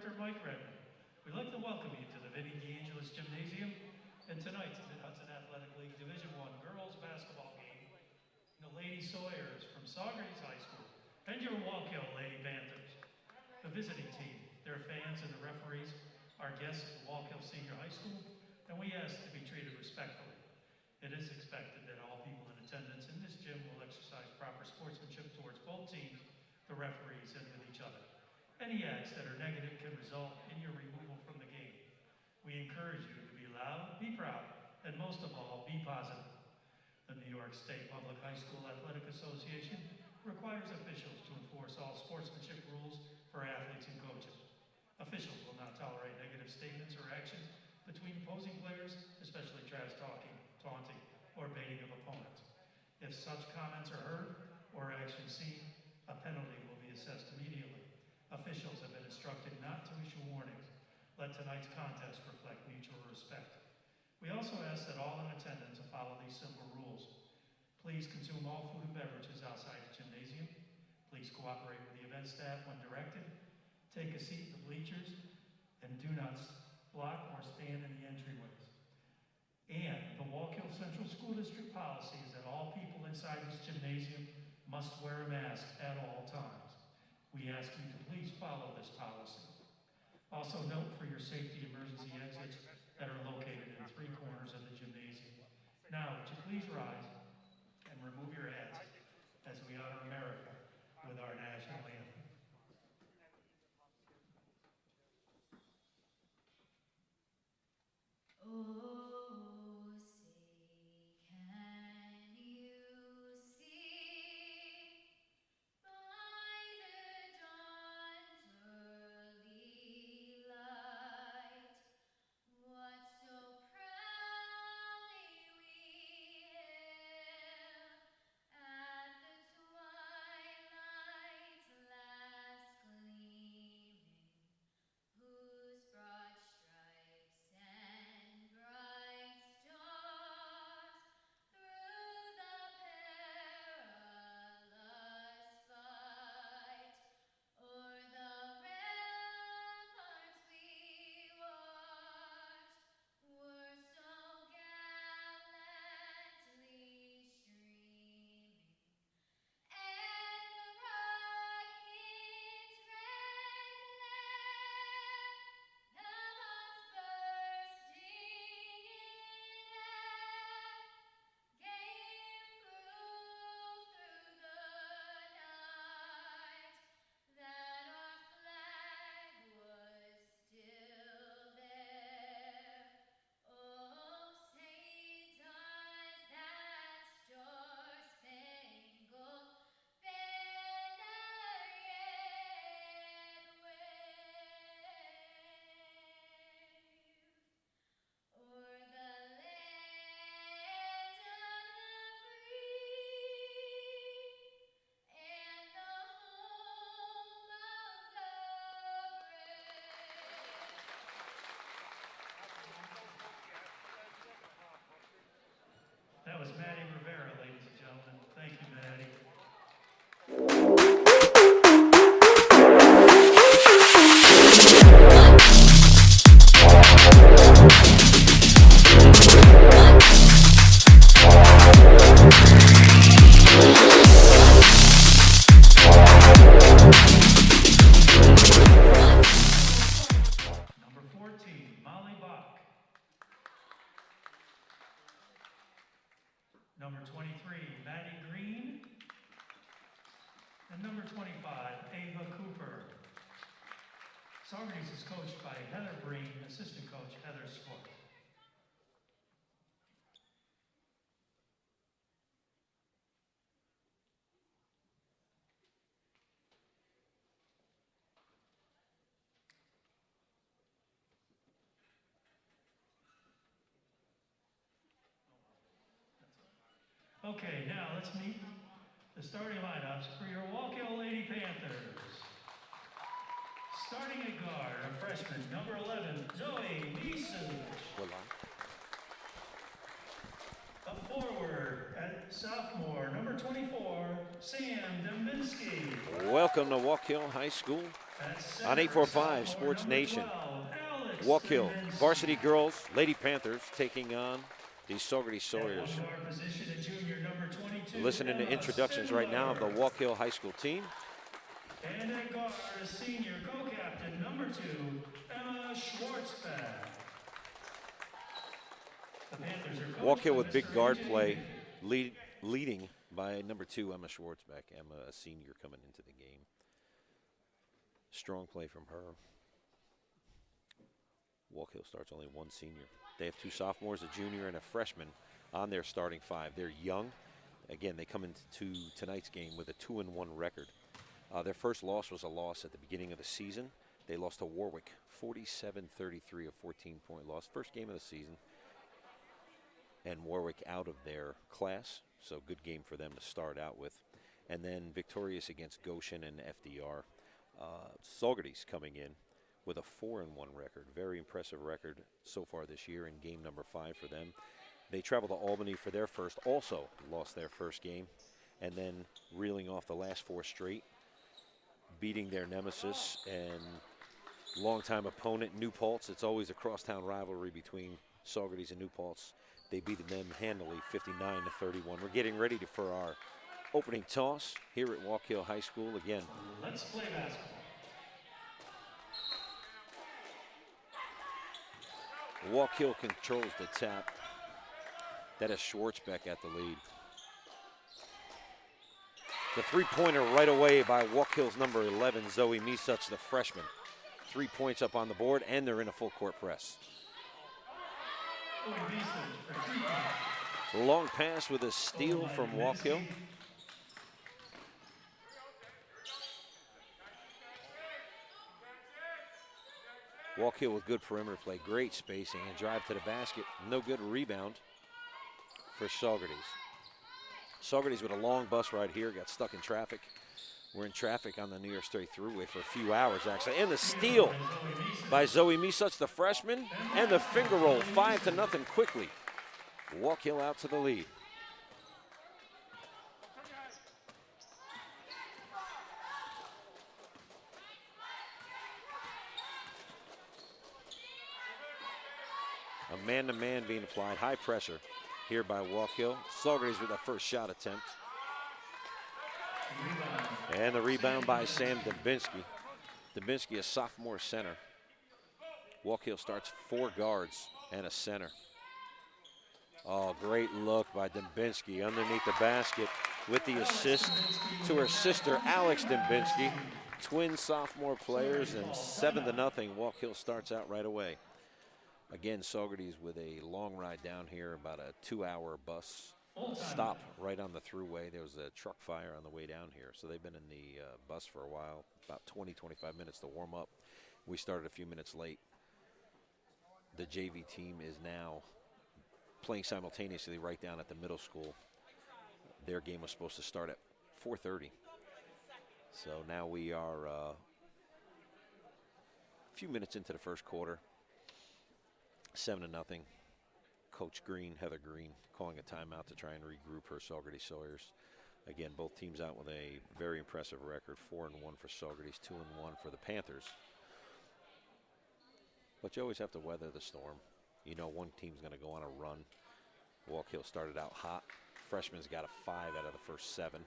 Director Mike Redmond. We'd like to welcome you to the Vinnie DeAngelis Gymnasium and tonight's Mid-Hudson Athletic League Division I girls basketball game. The Lady Sawyers from Saugerties High School and your Wallkill Lady Panthers. The visiting team, their fans and the referees are guests at Wallkill Senior High School, and we ask to be treated respectfully. It is expected that all people in attendance in this gym will exercise proper sportsmanship towards both teams, the referees, and with each other. Any acts that are negative can result in your removal from the game. We encourage you to be loud, be proud, and most of all, be positive. The New York State Public High School Athletic Association requires officials to enforce all sportsmanship rules for athletes and coaches. Officials will not tolerate negative statements or actions between opposing players, especially trash talking, taunting, or baiting of opponents. If such comments are heard or actions seen, a penalty will be assessed immediately. Officials have been instructed not to issue warnings. Let tonight's contest reflect mutual respect. We also ask that all in attendance follow these simple rules. Please consume all food and beverages outside the gymnasium. Please cooperate with the event staff when directed. Take a seat in the bleachers and do not block or stand in the entryways. And the Wallkill Central School District policy is that all people inside this gymnasium must wear a mask at all times. We ask you to please follow this policy. Also note for your safety emergency exits that are located in 3 corners of the gymnasium. Now, would you please rise and remove your hats as we honor America with our national anthem. Oh. That was Maddie Rivera, ladies and gentlemen. Thank you, Maddie. Number 23, Maddie Green. And number 25, Ava Cooper. Saugerties is coached by Heather Breen, assistant coach Heather Sport. Okay, now let's meet the starting lineups for your Wallkill Lady Panthers. Starting at guard, a freshman, number 11, Zoe Misuch. A forward, at sophomore, number 24, Sam Dembinski. Welcome to Wallkill High School. On 845 Sports Nation, Wallkill varsity girls, Lady Panthers, taking on the Saugerties Sawyers. Listening to introductions right now of the Wallkill High School team. And at guard, a senior co-captain, number 2, Emma Schwartzbeck. The Panthers are Wallkill with big guard play, leading by number 2, Emma Schwartzbeck. Emma, a senior coming into the game. Strong play from her. Wallkill starts only 1 senior. They have 2 sophomores, a junior, and a freshman on their starting 5. They're young. Again, they come into tonight's game with a 2-1 record. Their first loss was a loss at the beginning of the season. They lost to Warwick, 47-33, a 14-point loss. First game of the season. And Warwick out of their class, so good game for them to start out with. And then victorious against Goshen and FDR. Saugerties coming in with a 4-1 record. Very impressive record so far this year in game number 5 for them. They traveled to Albany for their first, also lost their first game, and then reeling off the last 4 straight, beating their nemesis and longtime opponent, New Paltz. It's always a crosstown rivalry between Saugerties and New Paltz. They beat them handily, 59-31. We're getting ready for our opening toss here at Wallkill High School again. Let's play basketball. Wallkill controls the tap. That is Schwartzbeck at the lead. The 3-pointer right away by Wallkill's number 11, Zoe Misuch, the freshman. 3 points up on the board, and they're in a full court press. Long pass with a steal from Wallkill. Wallkill with good perimeter play, great spacing, and drive to the basket. No good rebound for Saugerties. Saugerties with a long bus ride here, got stuck in traffic. We're in traffic on the New York State Thruway for a few hours, actually. And the steal by Zoe Misuch, the freshman, and the finger roll, 5-0 quickly. Wallkill out to the lead. A man-to-man being applied, high pressure here by Wallkill. Saugerties with that first shot attempt. And the rebound by Sam Dubinsky. Dubinsky, a sophomore center. Wallkill starts 4 guards and a center. Oh, great look by Dubinsky underneath the basket with the assist to her sister, Alex Dubinsky. Twin sophomore players, and 7-0. Wallkill starts out right away. Again, Saugerties with a long ride down here, about a 2-hour bus stop right on the thruway. There was a truck fire on the way down here, so they've been in the bus for a while, about 20-25 minutes to warm up. We started a few minutes late. The JV team is now playing simultaneously right down at the middle school. Their game was supposed to start at 4:30. So now we are a few minutes into the first quarter. 7-0. Coach Green, Heather Green, calling a timeout to try and regroup her Saugerties Sawyers. Again, both teams out with a very impressive record, 4-1 for Saugerties, 2-1 for the Panthers. But you always have to weather the storm. You know one team's going to go on a run. Wallkill started out hot. Freshman's got a 5 out of the first 7.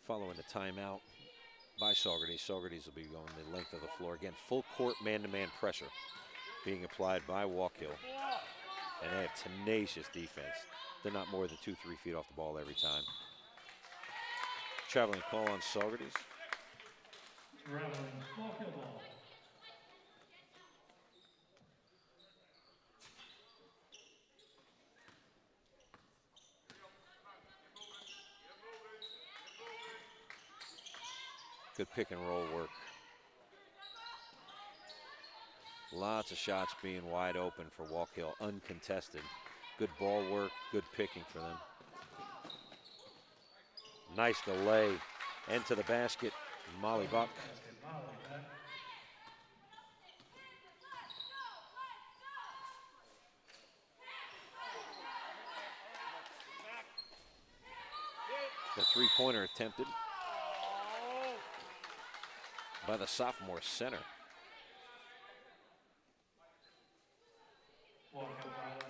Following the timeout by Saugerties. Saugerties will be going the length of the floor. Again, full court man-to-man pressure being applied by Wallkill. And they have tenacious defense. They're not more than 2-3 feet off the ball every time. Traveling call on Saugerties. Traveling Wallkill ball. Good pick and roll work. Lots of shots being wide open for Wallkill, uncontested. Good ball work, good picking for them. Nice delay, and to the basket, Molly Buck. The three-pointer attempted by the sophomore center.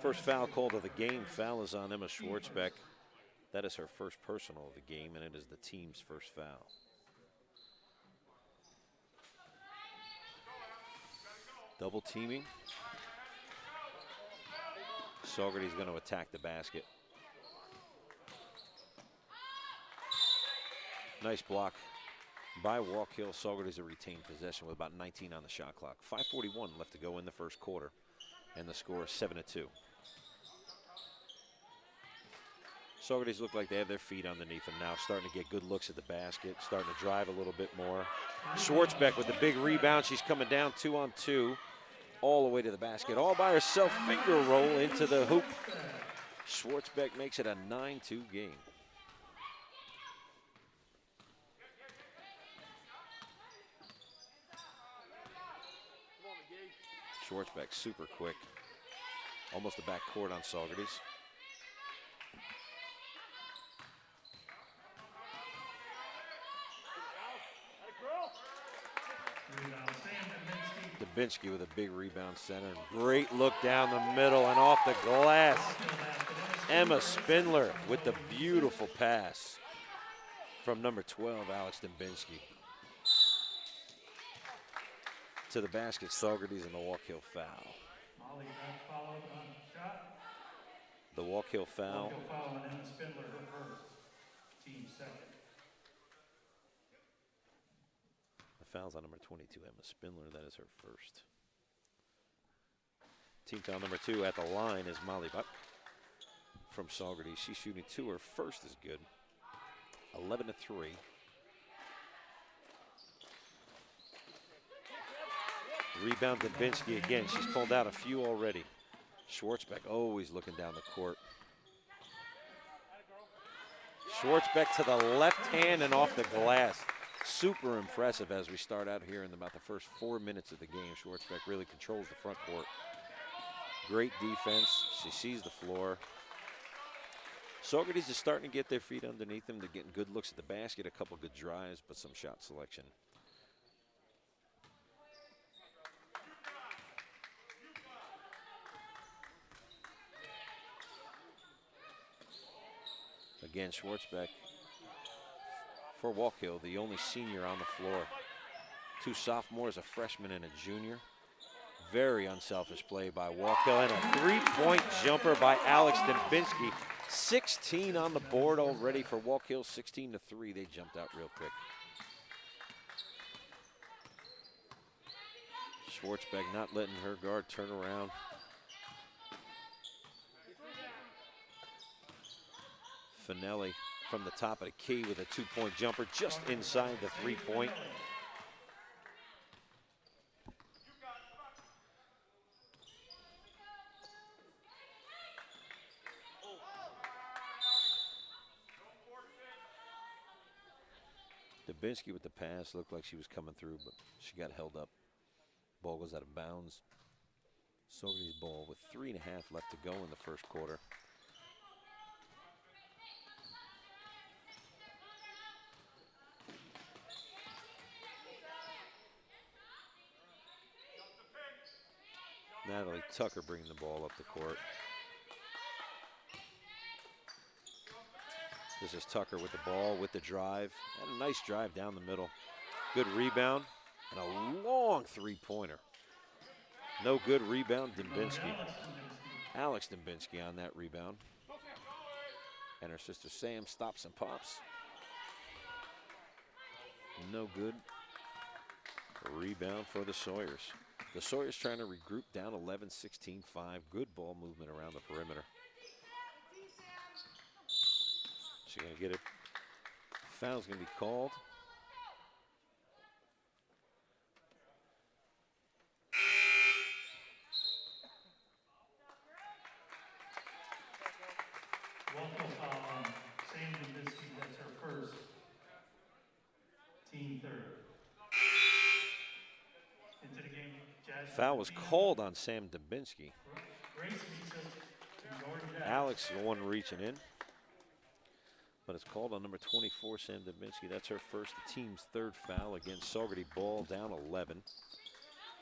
First foul called of the game. Foul is on Emma Schwartzbeck. That is her first personal of the game, and it is the team's first foul. Double teaming. Saugerties going to attack the basket. Nice block by Wallkill. Saugerties have retained possession with about 19 on the shot clock. 5:41 left to go in the first quarter, and the score is 7-2. Saugerties look like they have their feet underneath them now, starting to get good looks at the basket, starting to drive a little bit more. Schwartzbeck with the big rebound. She's coming down 2-on-2, all the way to the basket, all by herself. Finger roll into the hoop. Schwartzbeck makes it a 9-2 game. Schwartzbeck super quick. Almost a back court on Saugerties. Dubinsky with a big rebound center. Great look down the middle and off the glass. Emma Spindler with the beautiful pass from number 12, Alex Dubinsky. To the basket, Saugerties and the Wallkill foul. The Wallkill foul. And Emma Spindler, her first. Team second. The foul's on number 22, Emma Spindler. That is her first. Team foul number 2 at the line is Molly Buck from Saugerties. She's shooting 2. Her first is good. 11-3. Rebound Dubinsky again. She's pulled out a few already. Schwartzbeck always looking down the court. Schwartzbeck to the left hand and off the glass. Super impressive as we start out here in about the first 4 minutes of the game. Schwartzbeck really controls the front court. Great defense. She sees the floor. Saugerties is starting to get their feet underneath them. They're getting good looks at the basket, a couple good drives, but some shot selection. Again, Schwartzbeck for Wallkill, the only senior on the floor. 2 sophomores, a freshman and a junior. Very unselfish play by Wallkill, and a 3-point jumper by Alex Dubinsky. 16 on the board already for Wallkill, 16-3. They jumped out real quick. Schwartzbeck not letting her guard turn around. Finelli from the top of the key with a 2-point jumper just inside the 3-point. Dubinsky with the pass, looked like she was coming through, but she got held up. Ball goes out of bounds. Saugerties ball with 3.5 left to go in the first quarter. Natalie Tucker bringing the ball up the court. This is Tucker with the ball, with the drive. And a nice drive down the middle. Good rebound and a long 3-pointer. No good rebound, Dubinsky. Alex Dubinsky on that rebound. And her sister Sam stops and pops. No good. A rebound for the Sawyers. The Sawyers trying to regroup, down 11, 16-5. Good ball movement around the perimeter. She's going to get it. Foul's going to be called. Wallkill foul on Sam Dubinsky. That's her first. Team third. Into the game. Foul was called on Sam Dubinsky. Alex, the one reaching in. but it's called on number 24, Sam Dubinsky. That's her first, the team's third foul against Saugerty. Ball down 11.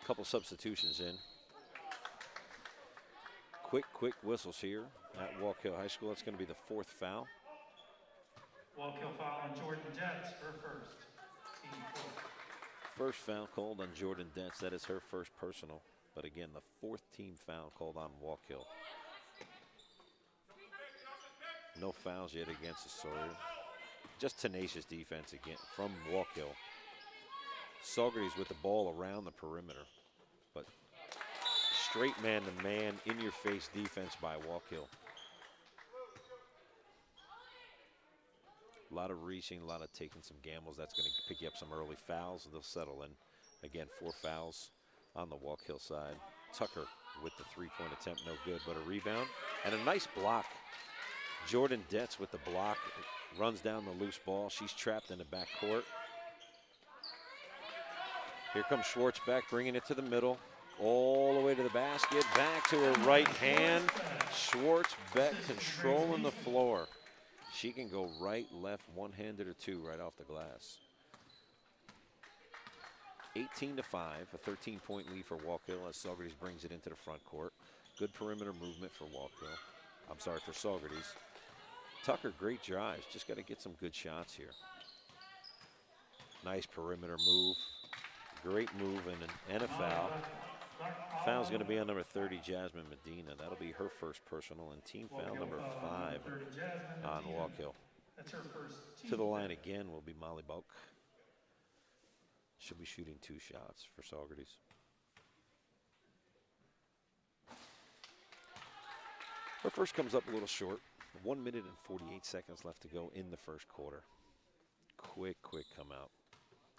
Couple substitutions in. Quick whistles here at Wallkill High School. That's going to be the fourth foul. Wallkill foul on Jordan Jets, her first. Team fourth. First foul called on Jordan Dents. That is her first personal. But again, the fourth team foul called on Wallkill. No fouls yet against the Sawyers. Just tenacious defense again from Wallkill. Saugerties with the ball around the perimeter. But straight man-to-man, in-your-face defense by Wallkill. A lot of reaching, a lot of taking some gambles. That's going to pick you up some early fouls. They'll settle in. Again, 4 fouls on the Wallkill side. Tucker with the three-point attempt, no good, but a rebound. And a nice block. Jordan Detz with the block. Runs down the loose ball. She's trapped in the backcourt. Here comes Schwartzbeck bringing it to the middle. All the way to the basket. Back to her right hand. Schwartzbeck controlling the floor. She can go right, left, one-handed or two right off the glass. 18-5, a 13-point lead for Wallkill as Saugerties brings it into the front court. Good perimeter movement for Wallkill. I'm sorry, for Saugerties. Tucker, great drives. Just got to get some good shots here. Nice perimeter move. Great move and a foul. Foul's going to be on number 30, Jasmine Medina. That'll be her first personal, and team foul number 5 on Wallkill. To the line again will be Molly Bulk. She'll be shooting 2 shots for Saugerties. Her first comes up a little short. 1 minute and 48 seconds left to go in the first quarter. Quick come out.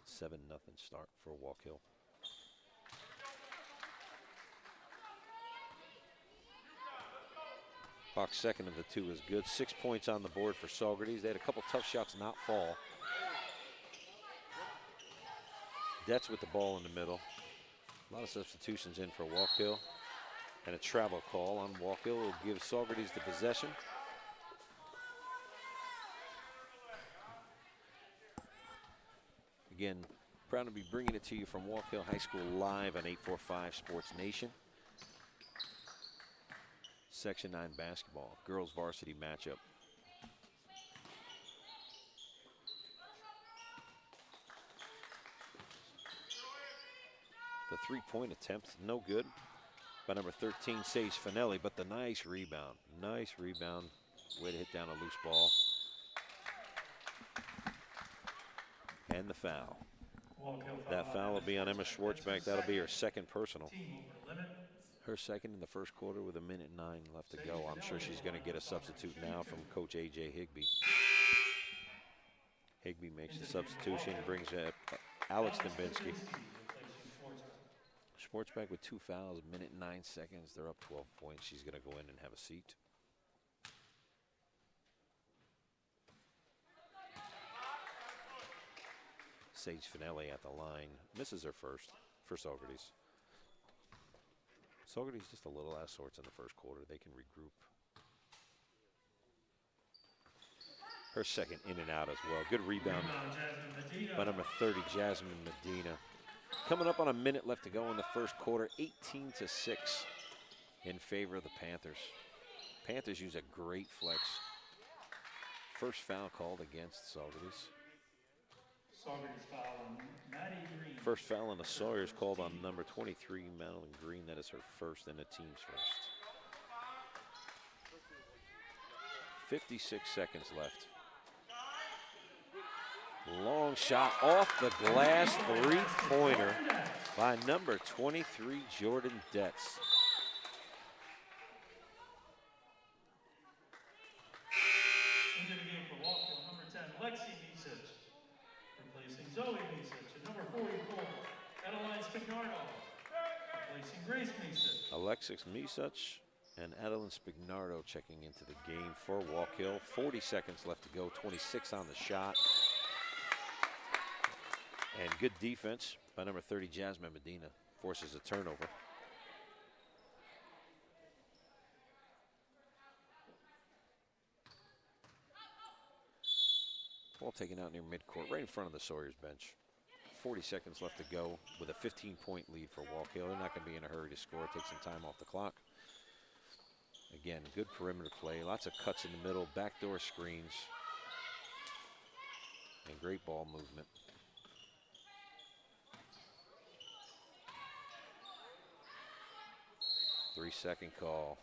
7-0 start for Wallkill. Bach's second of the 2 is good. 6 points on the board for Saugerties. They had a couple tough shots not fall. Detz with the ball in the middle. A lot of substitutions in for Wallkill. And a travel call on Wallkill will give Saugerties the possession. Again, proud to be bringing it to you from Wallkill High School live on 845 Sports Nation. Section 9 basketball, girls varsity matchup. The three-point attempt, no good by number 13, Sage Finelli, but the nice rebound. Nice rebound, way to hit down a loose ball. And the foul. That foul will be on Emma Schwartzbeck. That'll be her second personal. Her second in the first quarter with 1:09 left to go. I'm sure she's going to get a substitute now from Coach A.J. Higbee. Higbee makes the substitution, brings Alex Dubinsky. Schwartzbeck with 2 fouls, 1:09. They're up 12 points. She's going to go in and have a seat. Sage Finelli at the line. Misses her first for Saugerties. Saugerties just a little out of sorts in the first quarter. They can regroup. Her second in and out as well. Good rebound by number 30, Jasmine Medina. Coming up on 1 minute left to go in the first quarter. 18-6 in favor of the Panthers. Panthers use a great flex. First foul called against Saugerties. First foul on the Sawyers called on number 23, Madeline Green. That is her first and the team's first. 56 seconds left. Long shot off the glass, 3-pointer by number 23, Jordan Detz. Into the game for Wallkill, number 10, Lexi Misich. Replacing Zoe Misich, and number 44, Adeline Spignardo. Replacing Grace Misich. Alexis Misich and Adeline Spignardo checking into the game for Wallkill. 40 seconds left to go, 26 on the shot. And good defense by number 30, Jasmine Medina. Forces a turnover. Ball taken out near midcourt, right in front of the Sawyers bench. 40 seconds left to go with a 15-point lead for Wallkill. They're not going to be in a hurry to score. Take some time off the clock. Again, good perimeter play. Lots of cuts in the middle, backdoor screens, and great ball movement. Three-second call.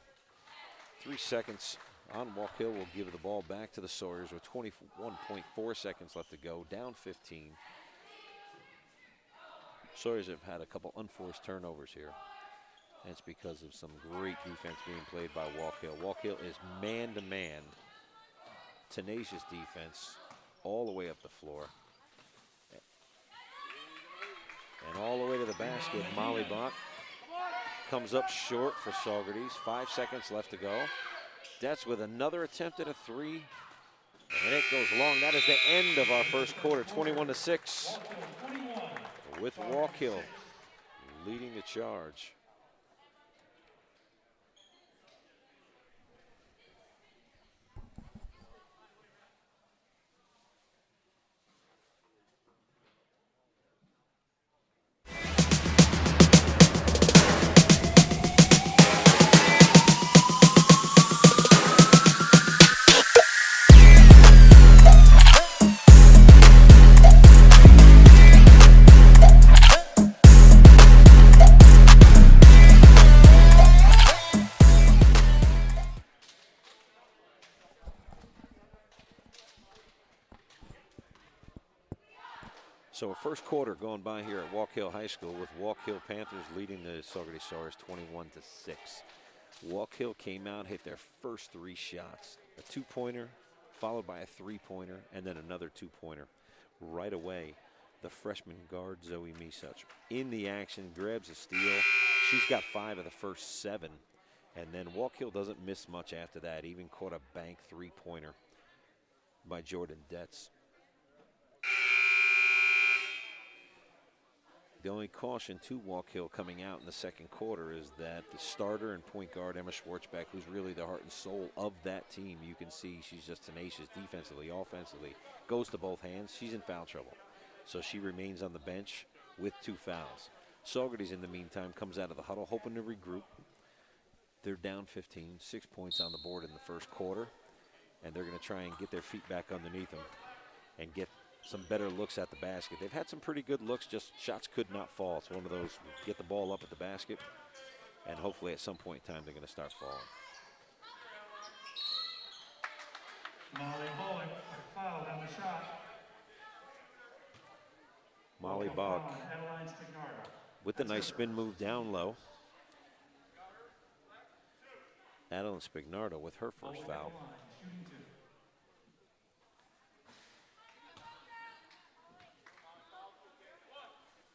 3 seconds on Wallkill will give the ball back to the Sawyers with 21.4 seconds left to go, down 15. Sawyers have had a couple unforced turnovers here. And it's because of some great defense being played by Wallkill. Wallkill is man-to-man, tenacious defense all the way up the floor. And all the way to the basket, Molly Bach comes up short for Saugerties. 5 seconds left to go. That's with another attempt at a three. And it goes long. That is the end of our first quarter, 21-6. With Wallkill leading the charge. So a first quarter going by here at Wallkill High School with Wallkill Panthers leading the Saugerties Sawyers 21-6. Wallkill came out, hit their first 3 shots. A 2-pointer, followed by a 3-pointer, and then another 2-pointer. Right away, the freshman guard, Zoe Misuch, in the action, grabs a steal. She's got 5 of the first 7. And then Wallkill doesn't miss much after that, even caught a bank 3-pointer by Jordan Detz. The only caution to Wallkill coming out in the second quarter is that the starter and point guard, Emma Schwartzbeck, who's really the heart and soul of that team, you can see she's just tenacious defensively, offensively, goes to both hands. She's in foul trouble. So she remains on the bench with 2 fouls. Saugerties, in the meantime, comes out of the huddle, hoping to regroup. They're down 15, 6 points on the board in the first quarter, and they're going to try and get their feet back underneath them and get some better looks at the basket. They've had some pretty good looks, just shots could not fall. It's one of those, get the ball up at the basket, and hopefully at some point in time they're going to start falling. Molly Bullock fouled on the shot. Molly Bach with the nice spin move down low. Adeline Spignardo with her first foul.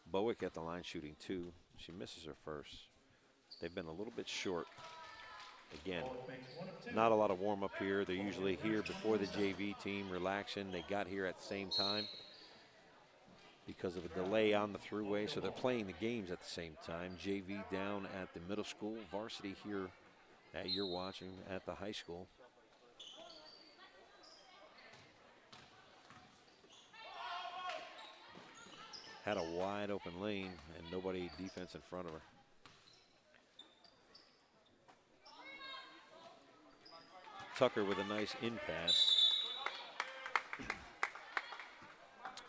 Bowick at the line shooting 2. She misses her first. They've been a little bit short. Again, not a lot of warm up here. They're usually here before the JV team, relaxing. They got here at the same time because of a delay on the throughway, so they're playing the games at the same time. JV down at the middle school, varsity here that you're watching at the high school. Had a wide open lane and nobody defense in front of her. Tucker with a nice in pass.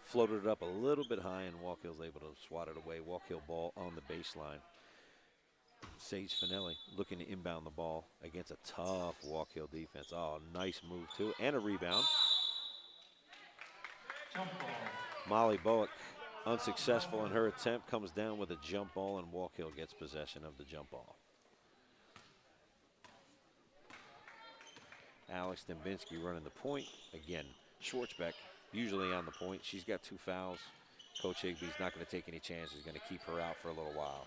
Floated it up a little bit high and Wallkill's able to swat it away. Wallkill ball on the baseline. Sage Finelli looking to inbound the ball against a tough Wallkill defense. Oh, nice move too, and a rebound. Molly Bowick, unsuccessful in her attempt, comes down with a jump ball, and Wallkill gets possession of the jump ball. Alex Dembinski running the point. Again, Schwartzbeck usually on the point. She's got 2 fouls. Coach Higby's not going to take any chances. He's going to keep her out for a little while.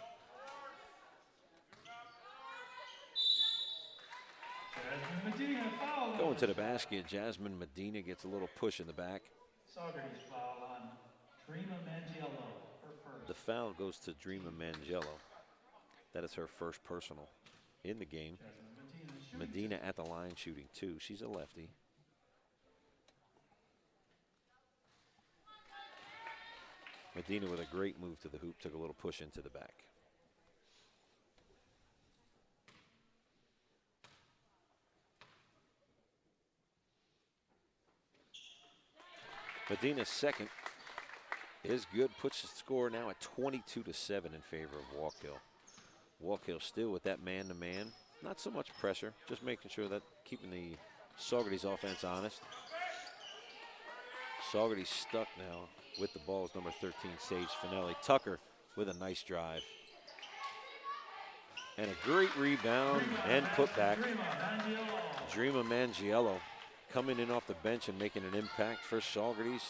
Going to the basket, Jasmine Medina gets a little push in the back. Saugerties foul on Dreama Mangiello, her first. The foul goes to Dreama Mangiello. That is her first personal in the game. Medina at the line shooting 2. She's a lefty. Medina with a great move to the hoop, took a little push into the back. Medina's second is good, puts the score now at 22-7 in favor of Wallkill. Wallkill still with that man-to-man. Not so much pressure, just making sure that keeping the Saugerties offense honest. Saugerties stuck now with the ball is number 13, Sage Finelli. Tucker with a nice drive. And a great rebound and putback. Dreama Mangiello coming in off the bench and making an impact for Saugerties.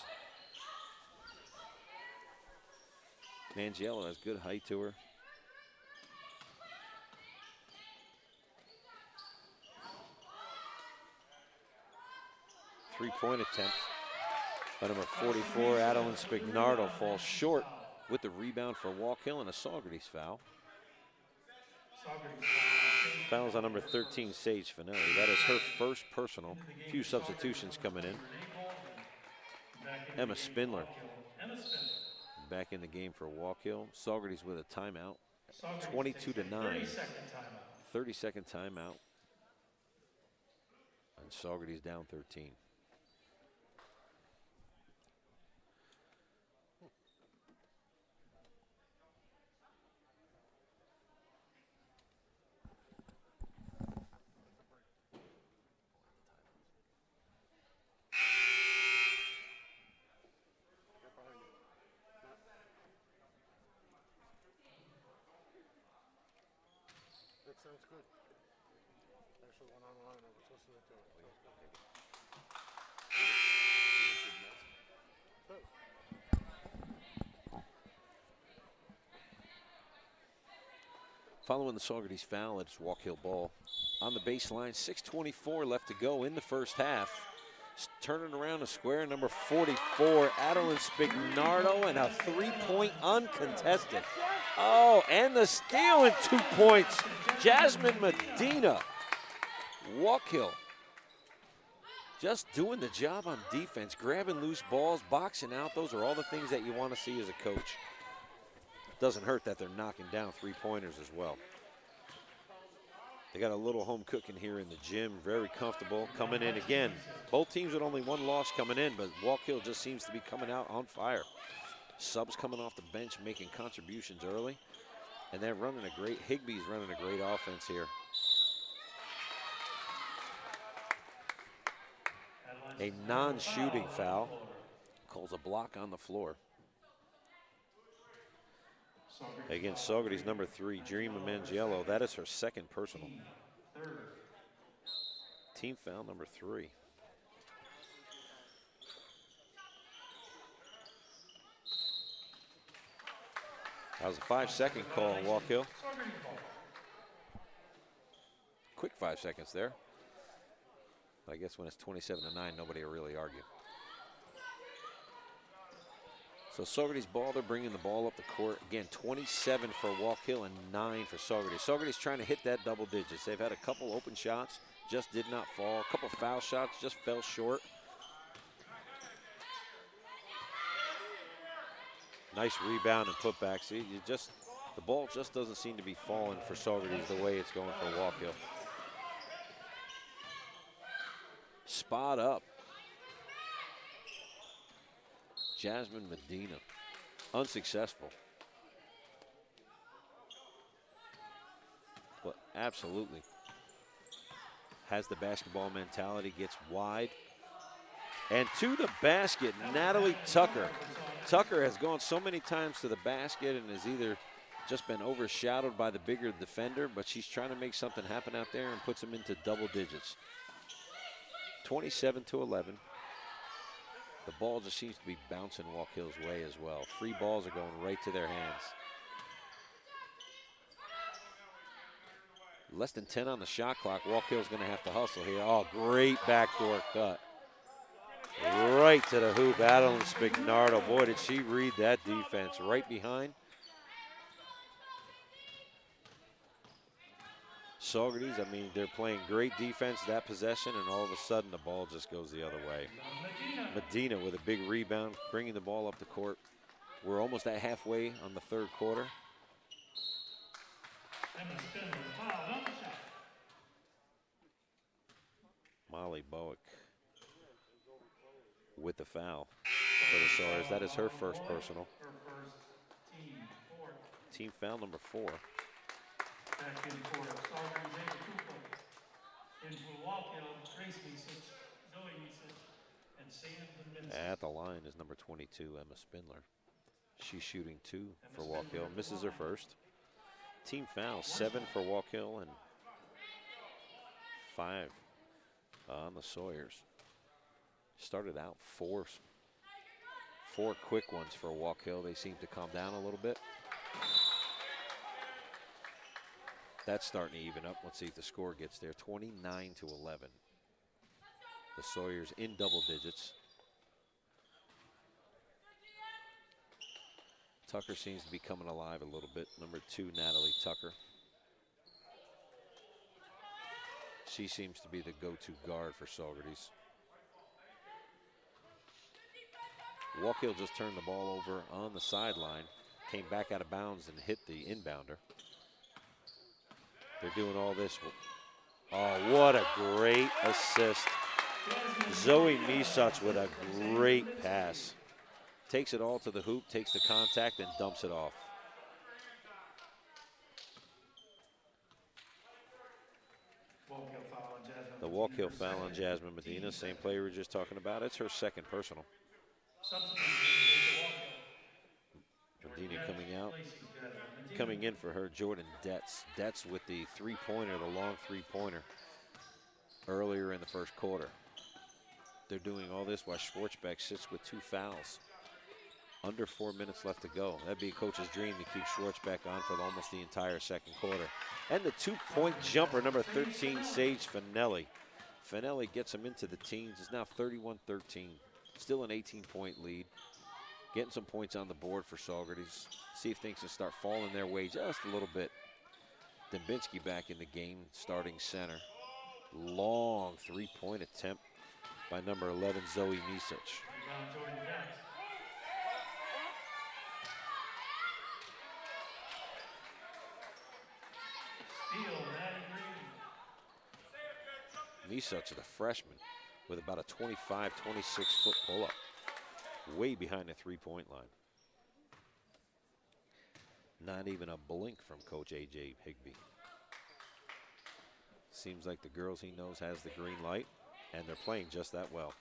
Mangiello has good height to her. Three-point attempt by number 44, Adeline Spignardo, falls short with the rebound for Wallkill and a Saugerties foul. Fouls on number 13, Sage Finelli. That is her first personal. A few substitutions coming in. Emma Spindler back in the game for Wallkill. Saugerties with a timeout. 22-9. 30-second timeout. And Saugerties down 13. Sounds good. Actually went online. I was listening to it. Following the Saugerties foul, it's Wallkill ball on the baseline. 6:24 left to go in the first half. Turning around a square, number 44, Adeline Spignardo, and a three-point uncontested. Oh, and the steal and 2 points. Jasmine Medina. Wallkill just doing the job on defense, grabbing loose balls, boxing out. Those are all the things that you want to see as a coach. Doesn't hurt that they're knocking down three-pointers as well. They got a little home cooking here in the gym, very comfortable. Coming in again, both teams with only one loss coming in, but Wallkill just seems to be coming out on fire. Subs coming off the bench, making contributions early. And they're running a great, Higby's running a great offense here. A non-shooting foul, calls a block on the floor. Against Saugerties, number 3, Dreama Mangiello. That is her second personal. Team foul number 3. That was a 5-second call on Wallkill. Quick 5 seconds there. But I guess when it's 27-9, nobody will really argue. So Saugerties ball, they're bringing the ball up the court. Again, 27 for Wallkill and 9 for Saugerties. Saugerties trying to hit that double digits. They've had a couple open shots, just did not fall. A couple foul shots, just fell short. Nice rebound and putback. See, the ball just doesn't seem to be falling for Saugerties the way it's going for Wallkill. Spot up. Jasmine Medina, unsuccessful. But absolutely has the basketball mentality, gets wide. And to the basket, Natalie Tucker. Tucker has gone so many times to the basket and has either just been overshadowed by the bigger defender, but she's trying to make something happen out there and puts them into double digits. 27-11. The ball just seems to be bouncing Wallkill's way as well. Free balls are going right to their hands. Less than 10 on the shot clock. Wallkill's going to have to hustle here. Oh, great backdoor cut. Right to the hoop, Adeline Spignardo. Boy, did she read that defense. Right behind. Saugerties, I mean, they're playing great defense that possession, and all of a sudden the ball just goes the other way. Medina with a big rebound, bringing the ball up the court. We're almost at halfway on the third quarter. Emma Spindler fouled on the shot. Molly Bowick with the foul for the Sawyers. That is her first personal. Her first team fourth. Team foul number 4. Back in for Saugerties, Ava Cooper. In for Wallkill, Grace Misich, Zoe Misich, and Sam Dominski. At the line is number 22, Emma Spindler. She's shooting 2 for Wallkill, misses her first. Team foul, 7 for Wallkill and 5 on the Sawyers. Started out four quick ones for Wallkill. They seem to calm down a little bit. That's starting to even up. Let's see if the score gets there. 29-11. The Sawyers in double digits. Tucker seems to be coming alive a little bit. Number 2, Natalie Tucker. She seems to be the go-to guard for Saugerties. Wallkill just turned the ball over on the sideline, came back out of bounds and hit the inbounder. They're doing all this. Oh, what a great assist. Zoe Misach with a great pass. Takes it all to the hoop, takes the contact, and dumps it off. The Wallkill foul on Jasmine Medina, same player we were just talking about. It's her second personal. Medina coming out. Coming in for her, Jordan Detz. Detz with the three-pointer, the long three-pointer, earlier in the first quarter. They're doing all this while Schwartzbeck sits with 2 fouls. Under 4 minutes left to go. That'd be a coach's dream to keep Schwartzbeck on for almost the entire second quarter. And the 2-point jumper, number 13, Sage Finelli. Finelli gets him into the teens. It's now 31-13. Still an 18-point lead. Getting some points on the board for Saugerties. See if things can start falling their way just a little bit. Dembinski back in the game, starting center. Long 3-point attempt by number 11, Zoe Misach. Misach, the freshman, with about a 25, 26-foot pull-up. Way behind the 3-point line. Not even a blink from Coach A.J. Higbee. Seems like the girls he knows has the green light, and they're playing just that well.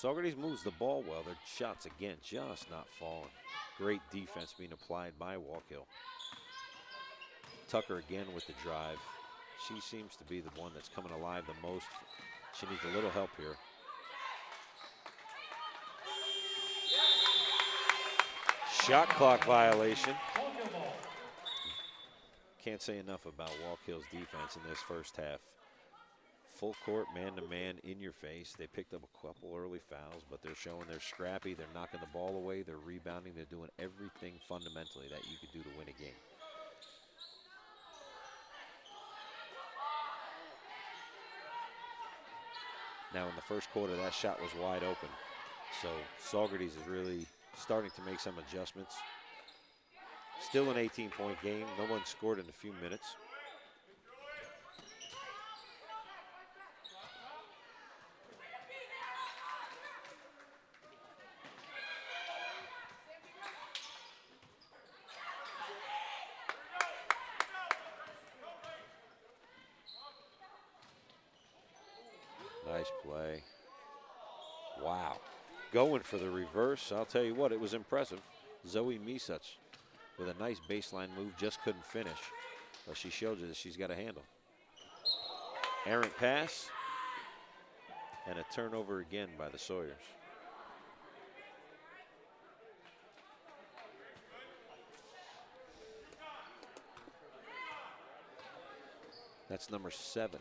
Saugerties moves the ball well. Their shots, again, just not falling. Great defense being applied by Wallkill. Tucker again with the drive. She seems to be the one that's coming alive the most. She needs a little help here. Shot clock violation. Can't say enough about Wallkill's defense in this first half. Full court, man-to-man, in your face. They picked up a couple early fouls, but they're showing they're scrappy. They're knocking the ball away. They're rebounding. They're doing everything fundamentally that you could do to win a game. Now in the first quarter, that shot was wide open. So Saugerties is really starting to make some adjustments. Still an 18-point game. No one scored in a few minutes. Nice play. Wow. Going for the reverse. I'll tell you what, it was impressive. Zoe Misach with a nice baseline move, just couldn't finish. But she showed you that she's got a handle. Errant pass. And a turnover again by the Sawyers. That's number 7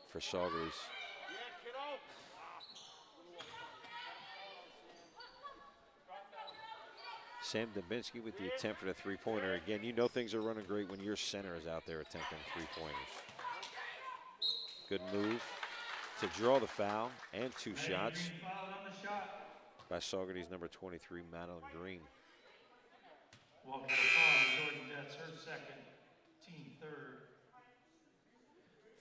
for Saugerties. Sam Dembinski with the attempt for the three-pointer. Again, you know things are running great when your center is out there attempting three-pointers. Good move to draw the foul and 2 shots by Saugerties number 23, Madeline Green. Wallkill foul on Jordan Betts, her second, team third.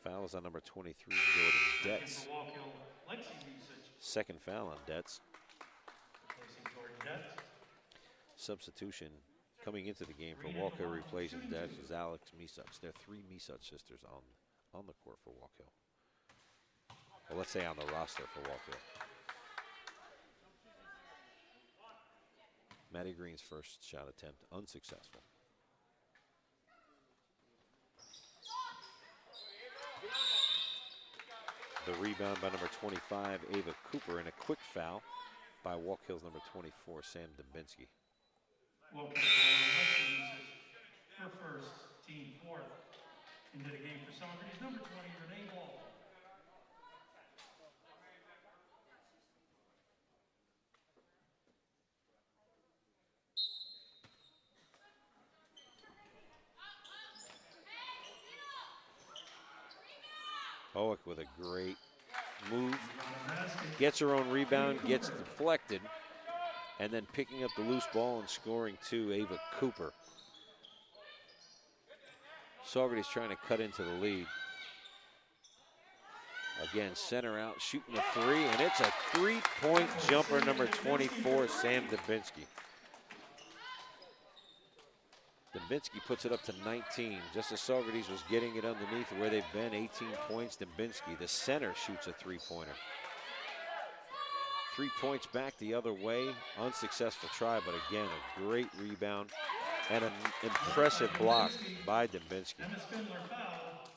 Foul is on number 23, Jordan Detz. For Wallkill, Lexi Misich, Second foul on Detz. replacing Jordan Betts. Substitution coming into the game for Wallkill replacing Detz is Alex Misich. There are 3 Misich sisters on the court for Wallkill. Well, let's say on the roster for Wallkill. Maddie Green's first shot attempt unsuccessful. The rebound by number 25, Ava Cooper, and a quick foul by Wallkill's number 24, Sam Dubinsky. Wallkill foul on Lexi Misich, her first, team fourth. Into the game for Saugerties, number 20, Renee Ball. Hoek with a great move, gets her own rebound, gets deflected, and then picking up the loose ball and scoring too, Ava Cooper. Saugerties trying to cut into the lead. Again, center out, shooting a 3, and it's a 3-point jumper, number 24, Sam Dubinsky. Dubinsky puts it up to 19, just as Saugerties was getting it underneath where they've been, 18 points. Dubinsky, the center, shoots a 3-pointer. 3 points back the other way, unsuccessful try, but again, a great rebound and an impressive block by Dubinsky. Emma Spindler foul.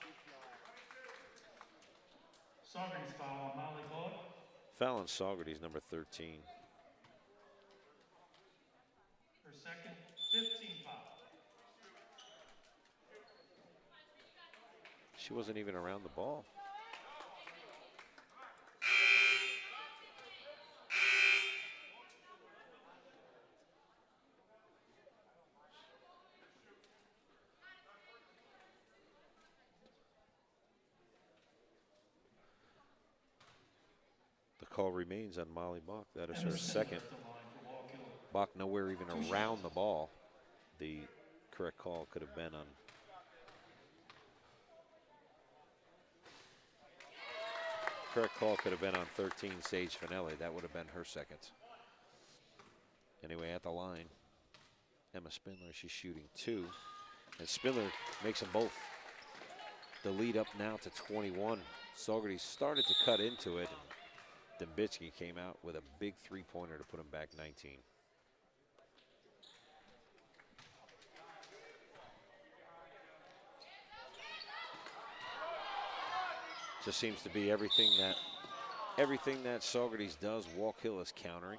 Saugerties foul on Molly Ball. Foul on Saugerties, number 13. Her second, 15 foul. She wasn't even around the ball. The call remains on Molly Bach. That is her second. Bach nowhere even around the ball. The correct call could have been on correct call could have been on 13, Sage Finelli. That would have been her second. Anyway, at the line, Emma Spindler, she's shooting 2. And Spindler makes them both. The lead up now to 21. Saugerties started to cut into it, and Dubinsky came out with a big 3-pointer to put him back 19. Just seems to be everything that Saugerties does, Wallkill is countering.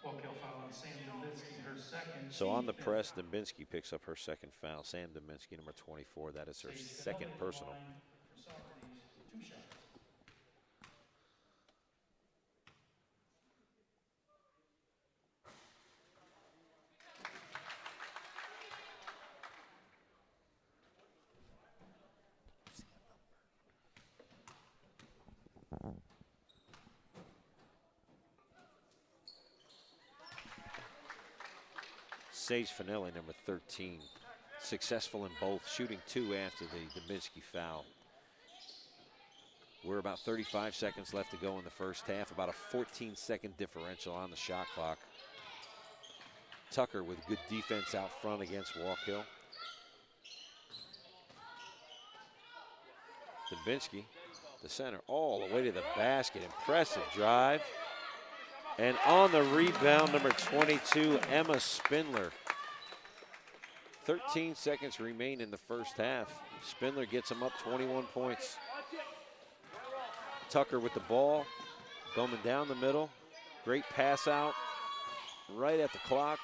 Wallkill foul on Sam Dubinsky, her second. So on the press, Dubinsky picks up her second foul. Sam Dubinsky, number 24, that is her second personal. For Saugerties, 2 shots. Sage Finelli, number 13, successful in both, shooting 2 after the Dubinsky foul. We're about 35 seconds left to go in the first half, about a 14-second differential on the shot clock. Tucker with good defense out front against Wallkill. Dubinsky, the center, all the way to the basket. Impressive drive. And on the rebound, number 22, Emma Spindler. 13 seconds remain in the first half. Spindler gets them up 21 points. Tucker with the ball, coming down the middle. Great pass out right at the clock.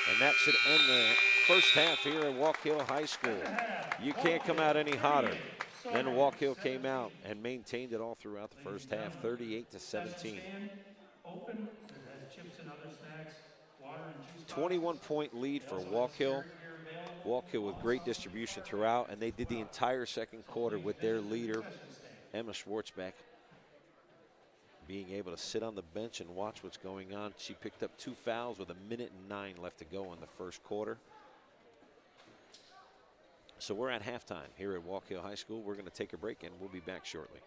And that should end the first half here at Wallkill High School. You can't come out any hotter than Wallkill came out and maintained it all throughout the first half, 38-17. 21-point lead for Wallkill. Wallkill with great distribution throughout, and they did the entire second quarter with their leader, Emma Schwartzbeck, being able to sit on the bench and watch what's going on. She picked up 2 fouls with 1:09 left to go in the first quarter. So we're at halftime here at Wallkill High School. We're going to take a break, and we'll be back shortly.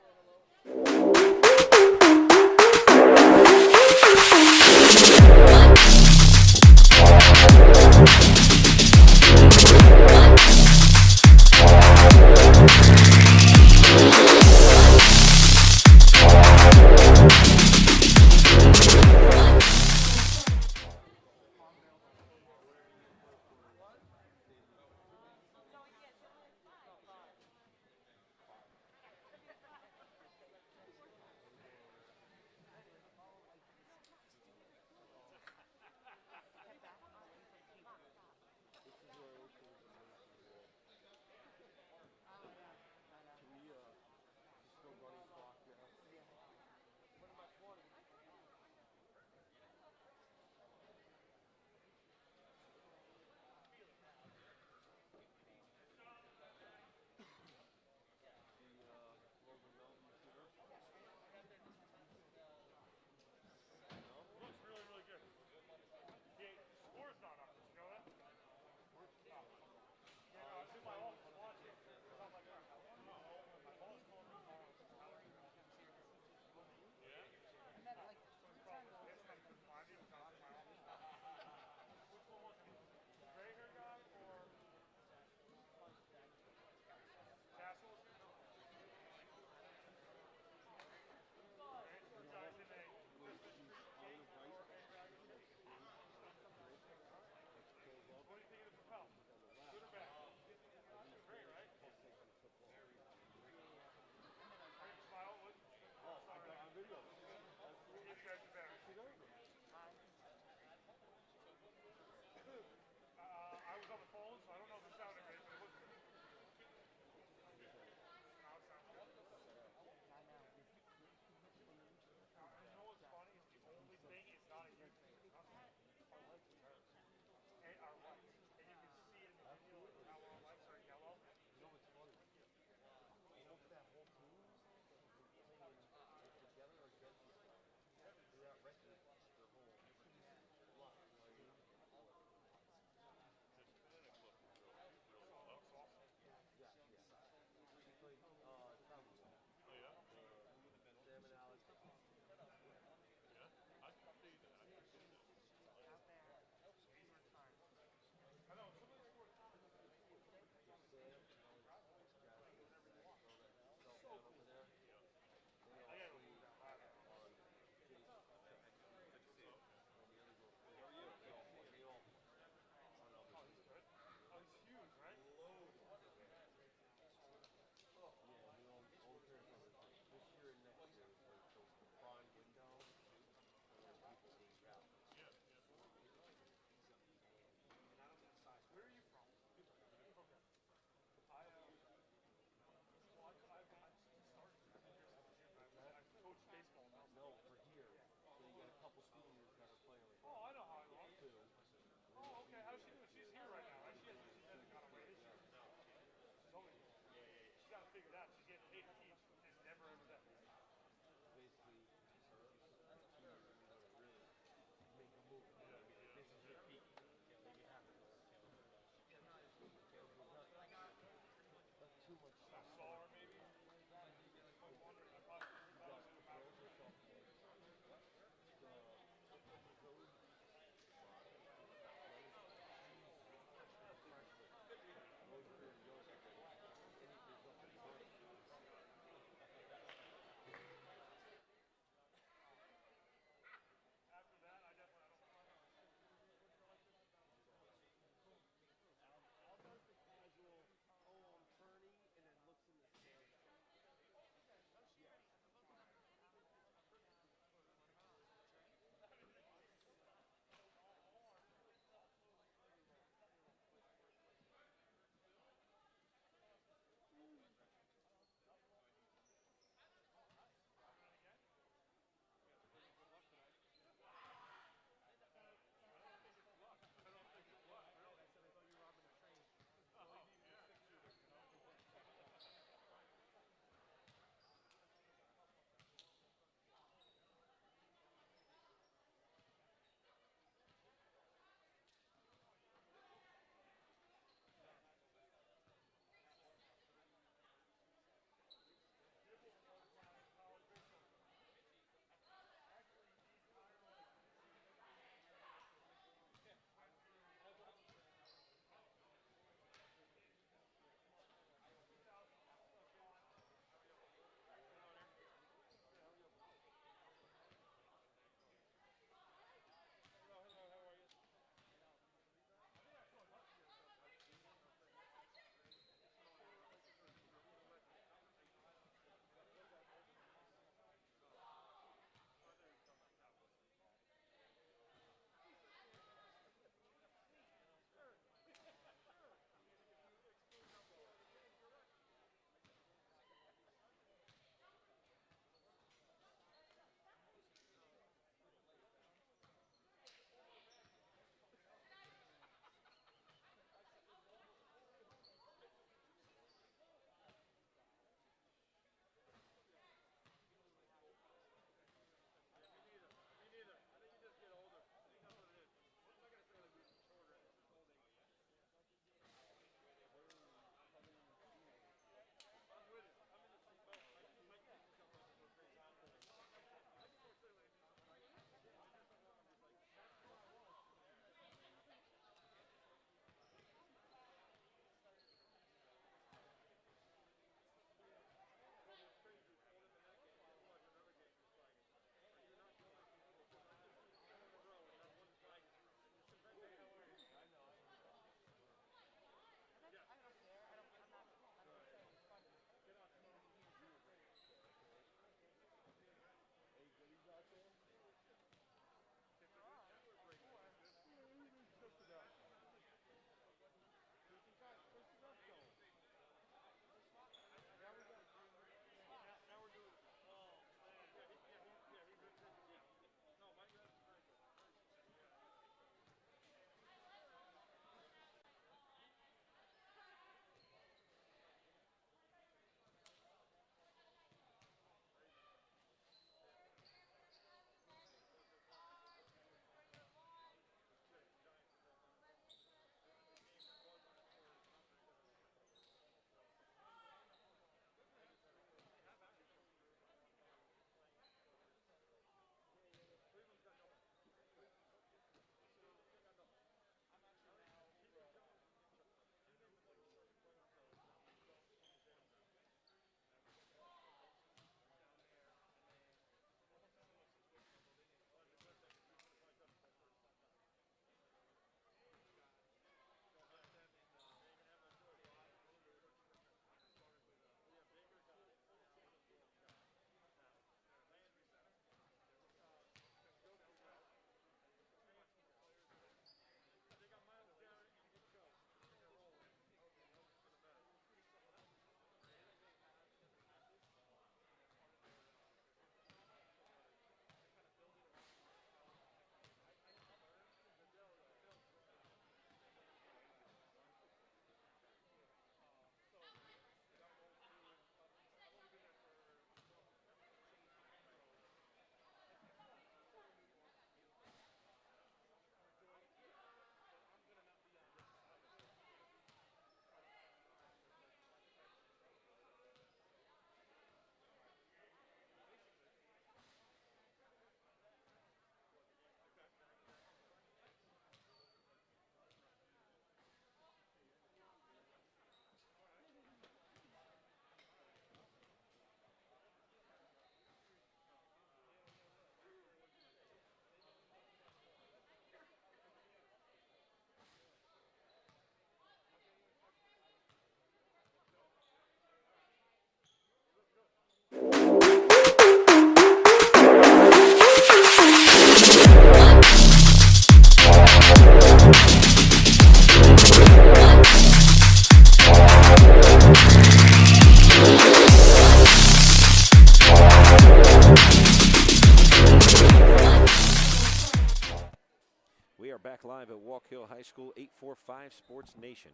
back live at Wallkill High School, 845 Sports Nation.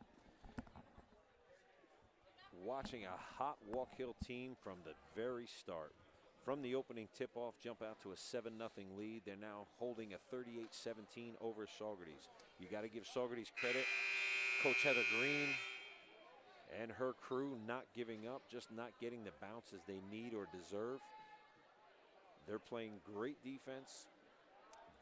Watching a hot Wallkill team from the very start. From the opening tip-off, jump out to a 7-0 lead. They're now holding a 38-17 over Saugerties. You got to give Saugerties credit. Coach Heather Green and her crew not giving up, just not getting the bounces they need or deserve. They're playing great defense.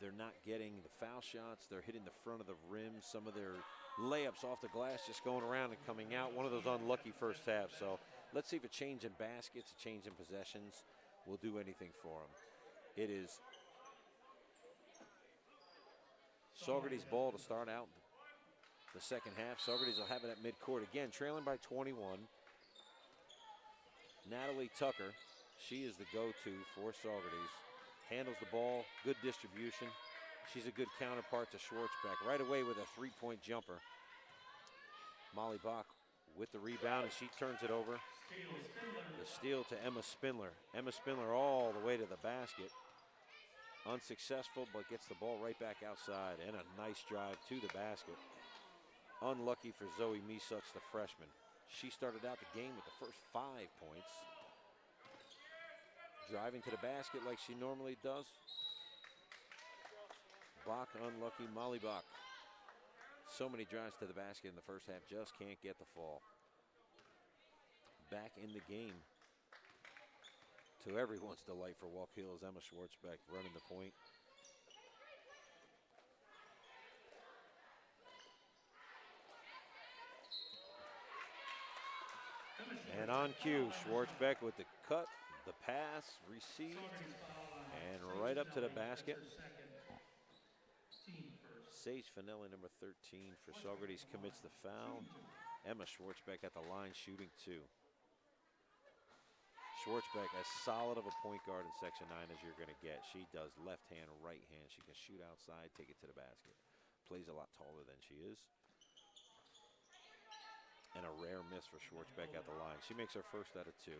They're not getting the foul shots. They're hitting the front of the rim. Some of their layups off the glass just going around and coming out. One of those unlucky first halves. So let's see if a change in baskets, a change in possessions will do anything for them. It is Saugerties' ball to start out the second half. Saugerties will have it at midcourt again, trailing by 21. Natalie Tucker, she is the go-to for Saugerties. Handles the ball, good distribution. She's a good counterpart to Schwartzbeck. Right away with a three-point jumper. Molly Bach with the rebound, and she turns it over. The steal to Emma Spindler. Emma Spindler all the way to the basket. Unsuccessful, but gets the ball right back outside, and a nice drive to the basket. Unlucky for Zoe Misuch, the freshman. She started out the game with the first 5 points. Driving to the basket like she normally does. Bach unlucky, Molly Bach. So many drives to the basket in the first half, just can't get the fall. Back in the game. To everyone's delight for Wallkill is Emma Schwartzbeck running the point. And on cue, Schwartzbeck with the cut, the pass, received, and right up to the basket. Sage Finelli, number 13 for Saugerties, commits the foul. Emma Schwartzbeck at the line shooting 2. Schwartzbeck as solid of a point guard in Section 9 as you're going to get. She does left hand, right hand. She can shoot outside, take it to the basket. Plays a lot taller than she is. And a rare miss for Schwartzbeck at the line. She makes her first out of 2.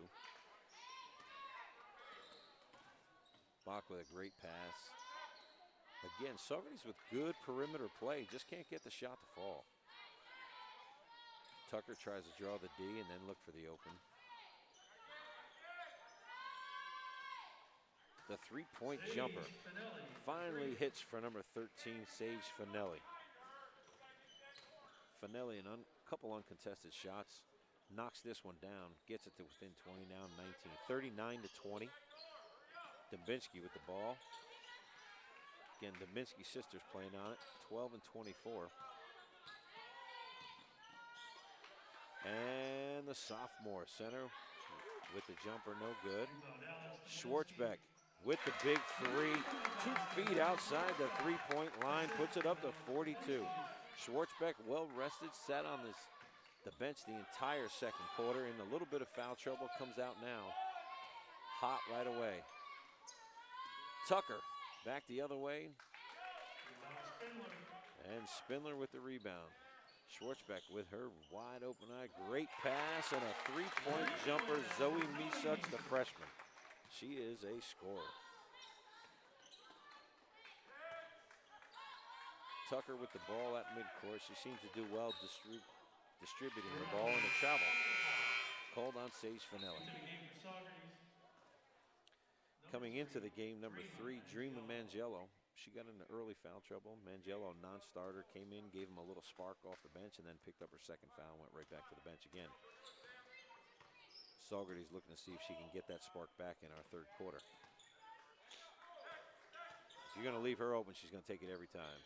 Bach with a great pass. Again, Saugerties with good perimeter play. Just can't get the shot to fall. Tucker tries to draw the D and then look for the open. The three-point jumper finally hits for number 13, Sage Finelli. Finelli, a couple uncontested shots, knocks this one down, gets it to within 20 now, 19. 39-20. Dubinsky with the ball. Again, Dubinsky sisters playing on it, 12 and 24. And the sophomore center with the jumper, no good. Schwartzbeck with the big 3, 2 feet outside the three-point line, puts it up to 42. Schwartzbeck, well rested, sat on the bench the entire second quarter, in a little bit of foul trouble, comes out now. Hot right away. Tucker back the other way. And Spindler with the rebound. Schwartzbeck with her wide open eye. Great pass and a three-point jumper. Zoe Misuch, the freshman. She is a scorer. Tucker with the ball at midcourt. She seems to do well distributing the ball in the travel. Called on Sage Finelli. Coming into the game, number 3, Dreama Mangello. She got into early foul trouble. Mangello, non-starter, came in, gave him a little spark off the bench, and then picked up her second foul and went right back to the bench again. Saugerties looking to see if she can get that spark back in our third quarter. If you're going to leave her open, she's going to take it every time.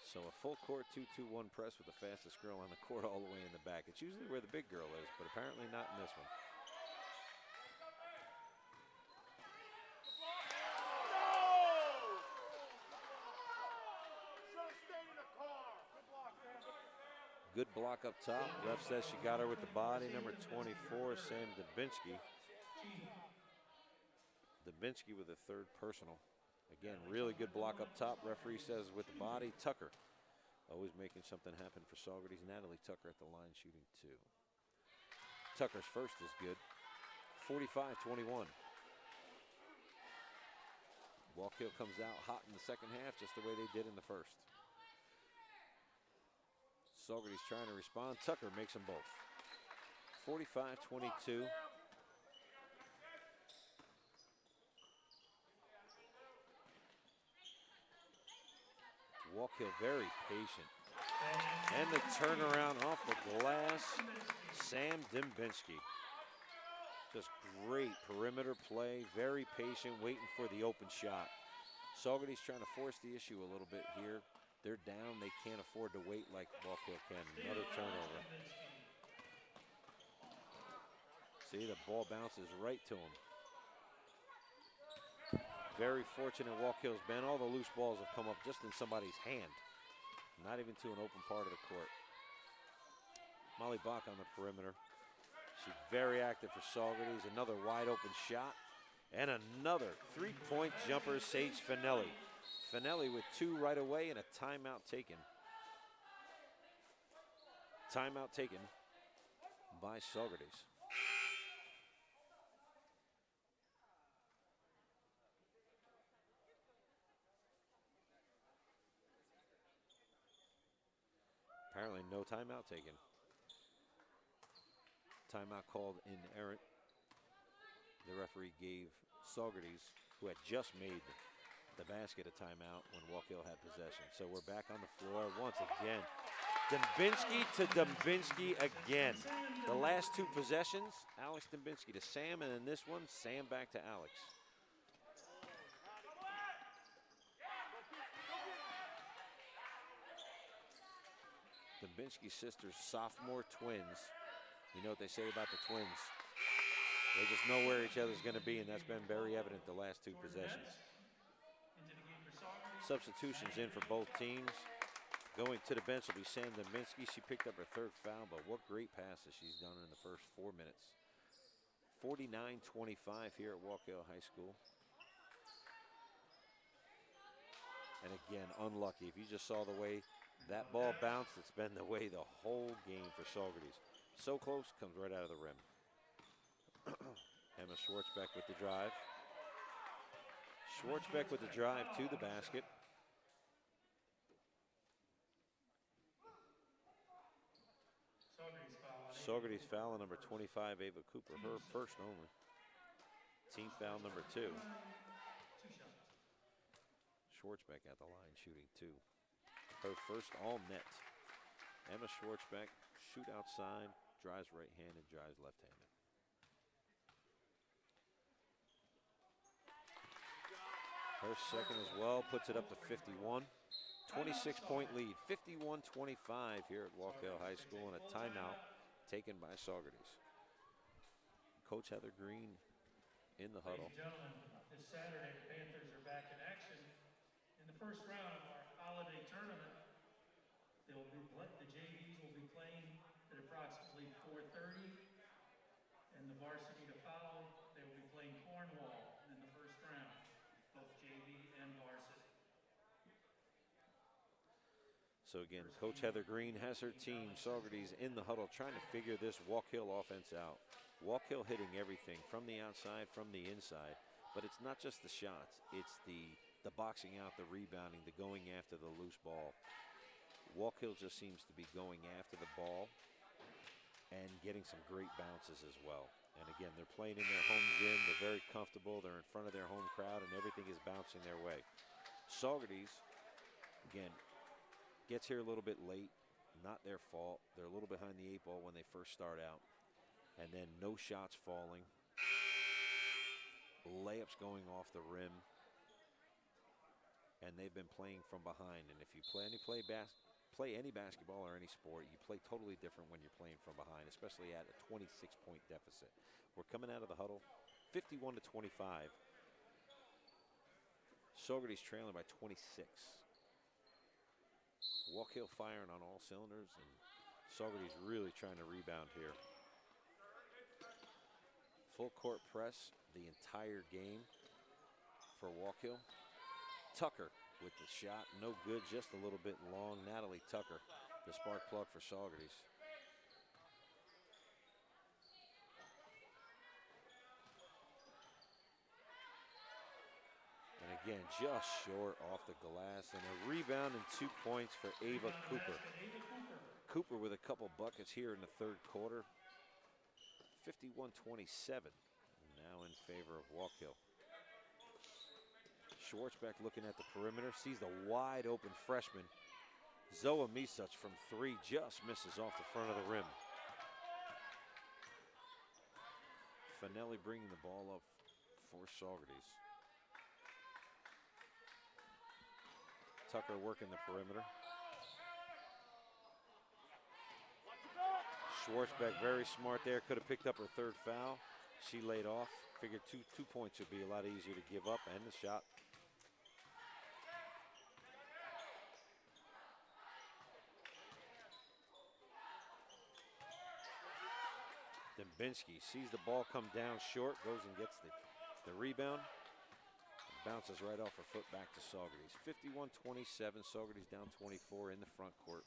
So a full court 2-2-1 press with the fastest girl on the court all the way in the back. It's usually where the big girl is, but apparently not in this one. Good block up top. Ref says she got her with the body. Number 24, Sam Dubinsky. Dubinsky with a third personal. Again, really good block up top. Referee says with the body. Tucker always making something happen for Saugerties. Natalie Tucker at the line shooting 2. Tucker's first is good. 45-21. Wallkill comes out hot in the second half, just the way they did in the first. Saugerties trying to respond. Tucker makes them both. 45-22. Wallkill very patient. And the turnaround off the glass. Sam Dembinski. Just great perimeter play, very patient, waiting for the open shot. Saugerties trying to force the issue a little bit here. They're down, they can't afford to wait like Wallkill can. Another turnover. See, the ball bounces right to him. Very fortunate Wallkill's been. All the loose balls have come up just in somebody's hand. Not even to an open part of the court. Molly Bach on the perimeter. She's very active for Saugerties. Another wide open shot. And another three-point jumper, Sage Finelli. Finelli with two right away and a timeout taken. Timeout taken by Saugerties. Apparently no timeout taken. Timeout called inerrant. The referee gave Saugerties, who had just made the basket, a timeout when Wallkill had possession. So we're back on the floor once again. Dembinski to Dembinski again. The last two possessions, Alex Dembinski to Sam, and then this one, Sam back to Alex. Dembinski's sisters, sophomore twins. You know what they say about the twins. They just know where each other's going to be, and that's been very evident the last two possessions. Substitutions in for both teams. Going to the bench will be Sam Dembinski. She picked up her third foul, but what great passes she's done in the first 4 minutes. 49-25 here at Wallkill High School. And again, unlucky. If you just saw the way that ball bounced, it's been the way the whole game for Saugerties. So close, comes right out of the rim. Emma Schwartzbeck with the drive. Schwartzbeck with the drive to the basket. Saugerties foul on number 25, Ava Cooper, her first only. Team foul number 2. Schwartzbeck at the line shooting 2. Her first all net. Emma Schwartzbeck, shoot outside, drives right-handed, drives left-handed. Her second as well, puts it up to 51. 26-point lead, 51-25 here at Wallkill High School, and a timeout taken by Saugerties. Coach Heather Green in the huddle. Ladies and gentlemen, this Saturday, the Panthers are back in action. In the first round of our holiday tournament, the JVs will be playing at approximately 4:30, and the varsity to follow, they will be playing Cornwall in the first round, both JV and varsity. So again, Coach Heather Green has her team, Saugerties, in the huddle trying to figure this Wallkill offense out. Wallkill hitting everything from the outside, from the inside, but it's not just the shots, it's the boxing out, the rebounding, the going after the loose ball. Wallkill just seems to be going after the ball and getting some great bounces as well. And again, they're playing in their home gym. They're very comfortable. They're in front of their home crowd, and everything is bouncing their way. Saugerties, again, gets here a little bit late. Not their fault. They're a little behind the 8 ball when they first start out. And then no shots falling. Layups going off the rim. And they've been playing from behind. And if you play any basketball or any sport, you play totally different when you're playing from behind, especially at a 26-point deficit. We're coming out of the huddle, 51-25. Saugerties trailing by 26. Wallkill firing on all cylinders, and Saugerties really trying to rebound here. Full court press the entire game for Wallkill. Tucker with the shot, no good, just a little bit long. Natalie Tucker, the spark plug for Saugerties. again, just short off the glass. And a rebound and 2 points for Ava Cooper. Cooper with a couple buckets here in the third quarter. 51-27, now in favor of Wallkill. Schwartzbeck looking at the perimeter, sees the wide open freshman. Zoa Misuch from 3 just misses off the front of the rim. Finelli bringing the ball up for Saugerties. Tucker working the perimeter. Schwartzbeck very smart there, could have picked up her 3rd foul. She laid off, figured two points would be a lot easier to give up, and the shot. Dembinski sees the ball come down short, goes and gets the rebound. Bounces right off her foot back to Saugerties. 51-27, Saugerties down 24 in the front court.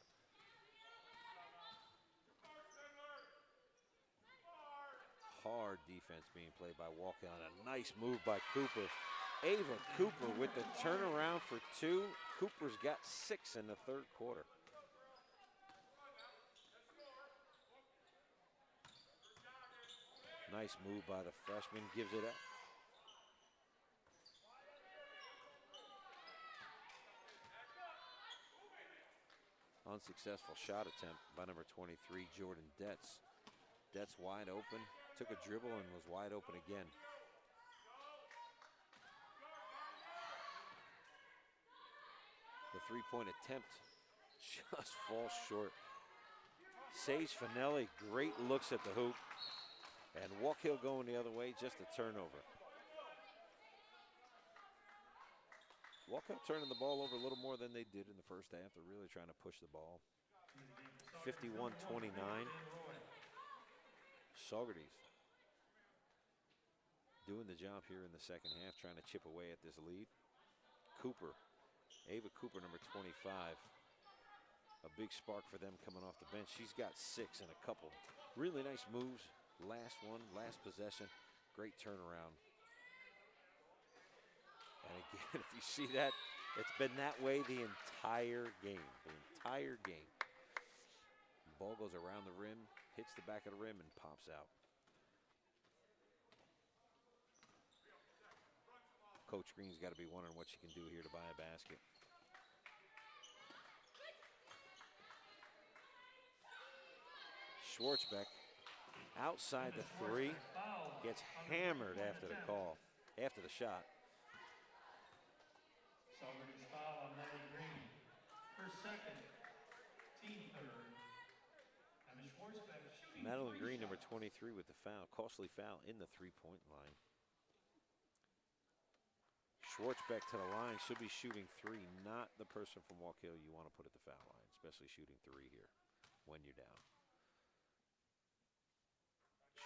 Hard defense being played by Wallkill, and a nice move by Cooper. Ava Cooper with the turnaround for 2. Cooper's got 6 in the third quarter. Nice move by the freshman, gives it up. Unsuccessful shot attempt by number 23, Jordan Detz. Detz wide open, took a dribble and was wide open again. The 3-point attempt just falls short. Sage Finelli, great looks at the hoop. And Wallkill going the other way, just a turnover. Wallkill turning the ball over a little more than they did in the first half. They're really trying to push the ball. 51-29. Saugerties doing the job here in the second half, trying to chip away at this lead. Cooper, Ava Cooper, number 25. A big spark for them coming off the bench. She's got 6 and a couple really nice moves. Last one, last possession, great turnaround. And again, if you see that, it's been that way the entire game. The entire game. The ball goes around the rim, hits the back of the rim, and pops out. Coach Green's got to be wondering what she can do here to buy a basket. Schwartzbeck outside the 3, gets hammered after the call, after the shot. Saugerties foul on Madeline Green. Her 2nd, team 3rd. And Schwartzbeck shooting Madeline 3 Green, number shots. 23, with the foul, costly foul in the 3-point line. Schwartzbeck to the line, should be shooting 3, not the person from Wallkill you want to put at the foul line, especially shooting 3 here when you're down.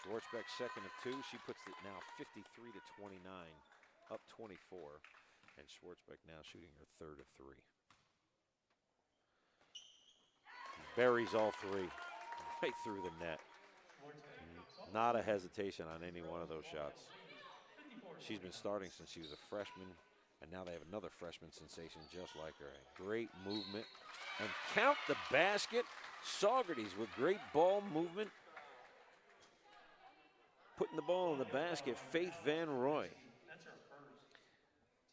Schwartzbeck 2nd of 2. She puts it now 53-29, up 24. And Schwartzbeck now shooting her 3rd of 3. Buries all 3 right through the net. Not a hesitation on any one of those shots. She's been starting since she was a freshman, and now they have another freshman sensation just like her. Great movement. And count the basket. Saugerties with great ball movement. Putting the ball in the basket, Faith Van Roy.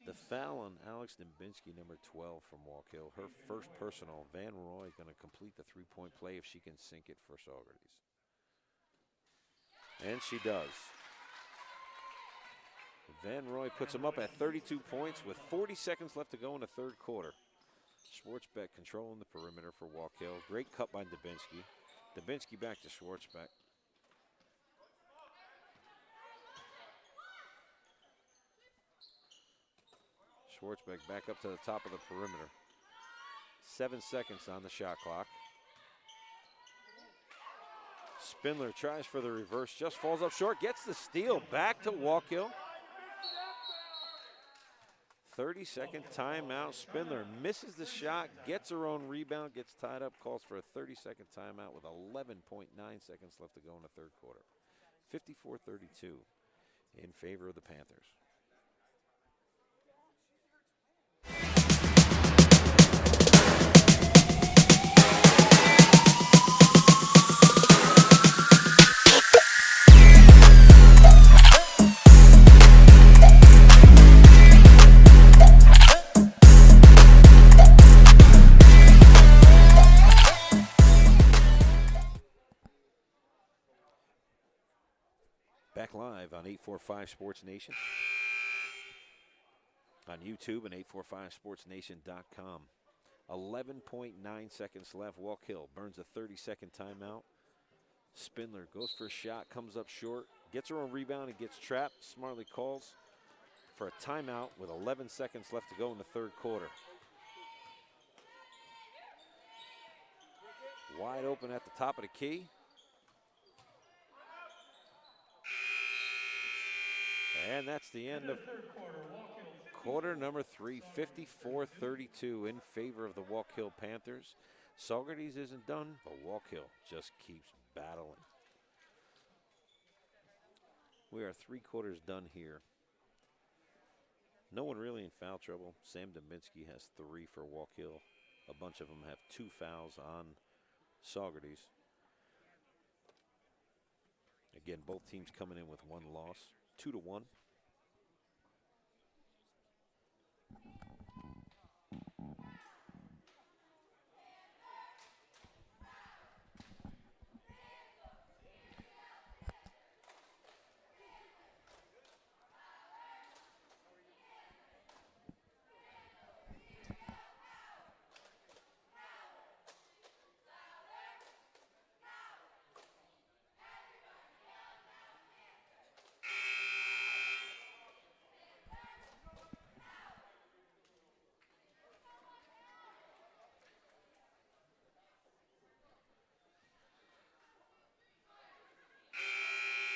The foul on Alex Dembinski, number 12 from Wallkill. Her first personal. Van Roy going to complete the 3-point play if she can sink it for Saugerties. And she does. Van Roy puts them up at 32 points with 40 seconds left to go in the third quarter. Schwartzbeck controlling the perimeter for Wallkill. Great cut by Dembinski. Dembinski back to Schwartzbeck. Schwartzbeck back up to the top of the perimeter. 7 seconds on the shot clock. Spindler tries for the reverse, just falls up short, gets the steal, back to Wallkill. 30-second timeout. Spindler misses the shot, gets her own rebound, gets tied up, calls for a 30-second timeout with 11.9 seconds left to go in the third quarter. 54-32 in favor of the Panthers. Back live on 845 Sports Nation. On YouTube and 845sportsnation.com. 11.9 seconds left. Wallkill burns a 30-second timeout. Spindler goes for a shot, comes up short, gets her own rebound and gets trapped. Smartly calls for a timeout with 11 seconds left to go in the third quarter. Wide open at the top of the key. And that's the end of quarter number 3, 54-32 in favor of the Wallkill Panthers. Saugerties isn't done, but Wallkill just keeps battling. We are 3 quarters done here. No one really in foul trouble. Sam Dominski has 3 for Wallkill. A bunch of them have 2 fouls on Saugerties. Again, both teams coming in with 1 loss, 2-1.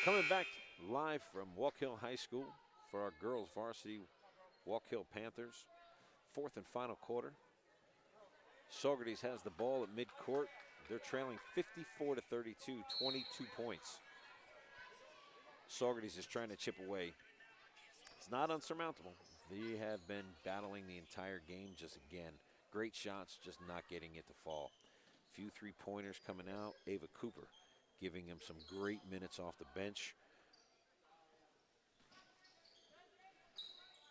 Coming back live from Wallkill High School for our girls varsity Wallkill Panthers. 4th and final quarter. Saugerties has the ball at midcourt. They're trailing 54-32, 22 points. Saugerties is trying to chip away. It's not unsurmountable. They have been battling the entire game. Just again, great shots, just not getting it to fall. Few 3-pointers coming out. Ava Cooper giving him some great minutes off the bench.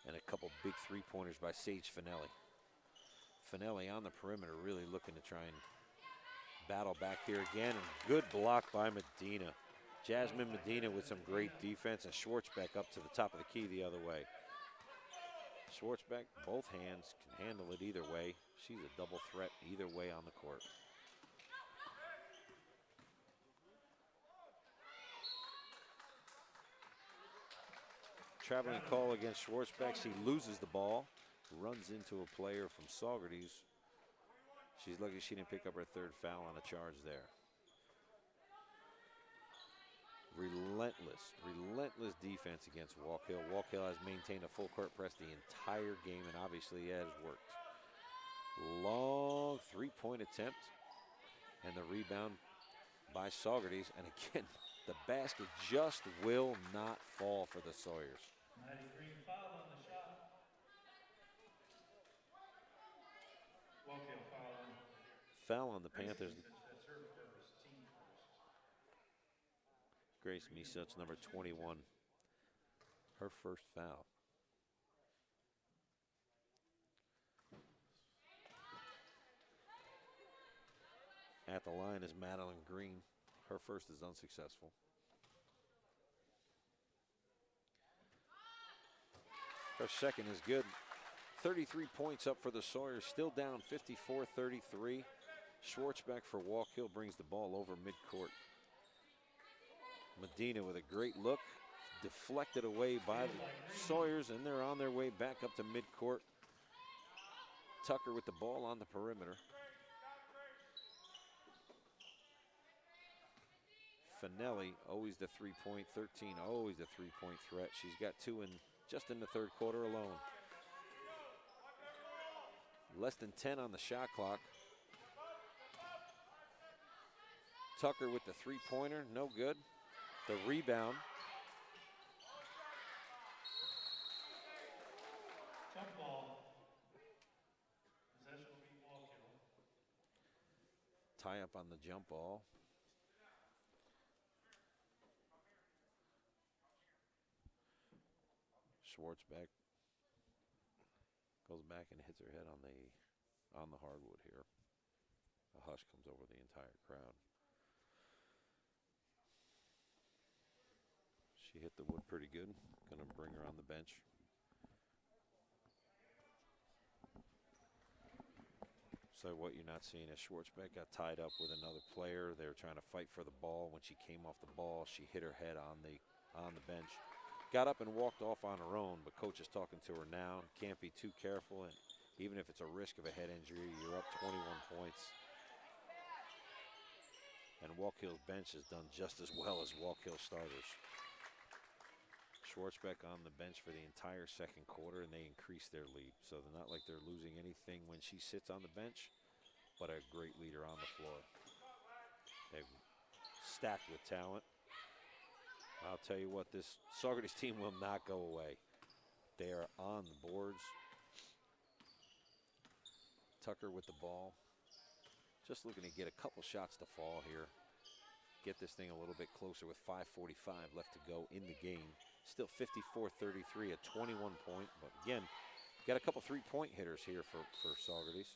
And a couple big 3-pointers by Sage Finelli. Finelli on the perimeter, really looking to try and battle back here again. And good block by Medina. Jasmine Medina with some great defense, and Schwartzbeck up to the top of the key the other way. Schwartzbeck, both hands, can handle it either way. She's a double threat either way on the court. Traveling call against Schwartzbeck. She loses the ball, runs into a player from Saugerties. She's lucky she didn't pick up her 3rd foul on a charge there. Relentless defense against Wallkill. Wallkill has maintained a full court press the entire game, and obviously it has worked. Long 3-point attempt, and the rebound by Saugerties. And again, the basket just will not fall for the Sawyers. 93 foul on the shot. Wallkill foul on. Foul on the Panthers. That's her first, team first. Grace Misut's number 21. Her first foul. At the line is Madeline Green. Her first is unsuccessful. Her second is good. 33 points up for the Sawyers, still down 54-33. Schwartzbeck for Wallkill brings the ball over midcourt. Medina with a great look, deflected away by the Sawyers, and they're on their way back up to midcourt. Tucker with the ball on the perimeter. Finelli, always the 3-point, 13, always a 3-point threat. She's got 2 just in the third quarter alone. Less than 10 on the shot clock. Tucker with the 3-pointer, no good. The rebound. Jump ball. Possession will be Wallkill. Tie up on the jump ball. Schwartzbeck goes back and hits her head on the hardwood here. A hush comes over the entire crowd. She hit the wood pretty good. Gonna bring her on the bench. So what you're not seeing is Schwartzbeck got tied up with another player. They were trying to fight for the ball. When she came off the ball, she hit her head on the bench. Got up and walked off on her own, but coach is talking to her now. Can't be too careful, and even if it's a risk of a head injury, you're up 21 points. And Wallkill's bench has done just as well as Wallkill starters. Schwartzbeck on the bench for the entire second quarter, and they increase their lead. So they're not like they're losing anything when she sits on the bench, but a great leader on the floor. They've stacked with talent. I'll tell you what, this Saugerties team will not go away. They are on the boards. Tucker with the ball. Just looking to get a couple shots to fall here. Get this thing a little bit closer with 5:45 left to go in the game. Still 54-33, a 21 point. But again, got a couple three-point hitters here for Saugerties.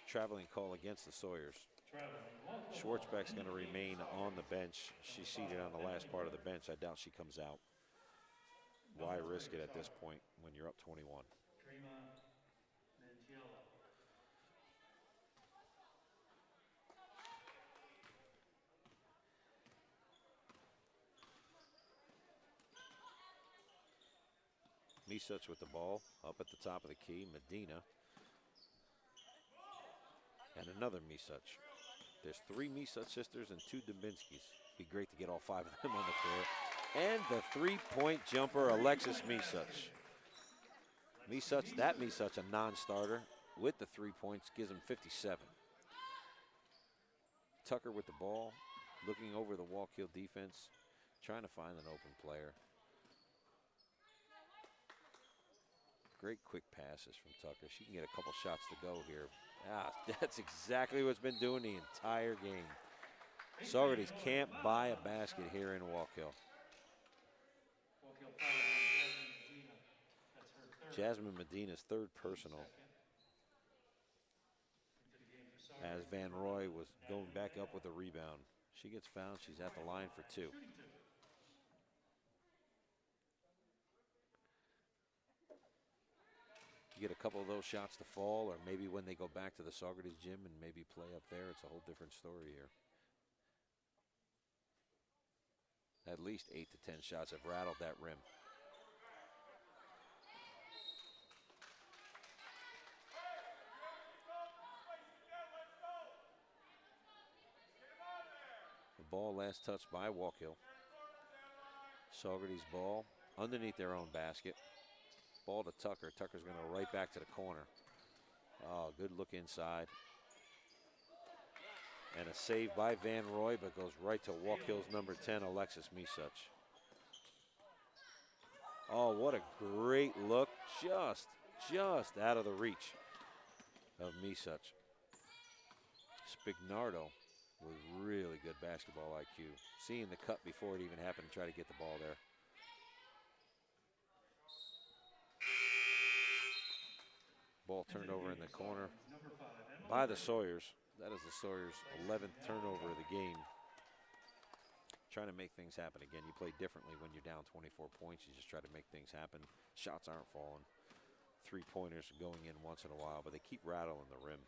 Traveling call against the Sawyers. Schwartzbeck's going to remain on the bench. She's seated on the last part of the bench. I doubt she comes out. Why risk it at this point when you're up 21? Misuch with the ball up at the top of the key. Medina. And another Misuch. There's 3 Misuch sisters and 2 Dumbinskis. Be great to get all 5 of them on the floor. And the three-point jumper, Alexis Misuch. That Misuch, a non-starter, with the 3 points, gives him 57. Tucker with the ball, looking over the Wallkill defense, trying to find an open player. Great quick passes from Tucker. She can get a couple shots to go here. That's exactly what's been doing the entire game. Saugerties can't buy a basket here in Wallkill. Jasmine Medina's third personal. As Van Roy was going back up with a rebound. She gets fouled. She's at the line for 2. You get a couple of those shots to fall, or maybe when they go back to the Saugerties gym and maybe play up there, it's a whole different story here. At least 8 to 10 shots have rattled that rim. The ball last touched by Wallkill. Saugerties ball underneath their own basket. Ball to Tucker. Tucker's going to right back to the corner. Oh, good look inside. And a save by Van Roy, but goes right to Wallkill's number 10, Alexis Misuch. Oh, what a great look. Just out of the reach of Misuch. Spignardo with really good basketball IQ. Seeing the cut before it even happened to try to get the ball there. Ball turned over in the corner by the Sawyers. That is the Sawyers' 11th turnover of the game. Trying to make things happen again. You play differently when you're down 24 points. You just try to make things happen. Shots aren't falling. 3-pointers going in once in a while, but they keep rattling the rim.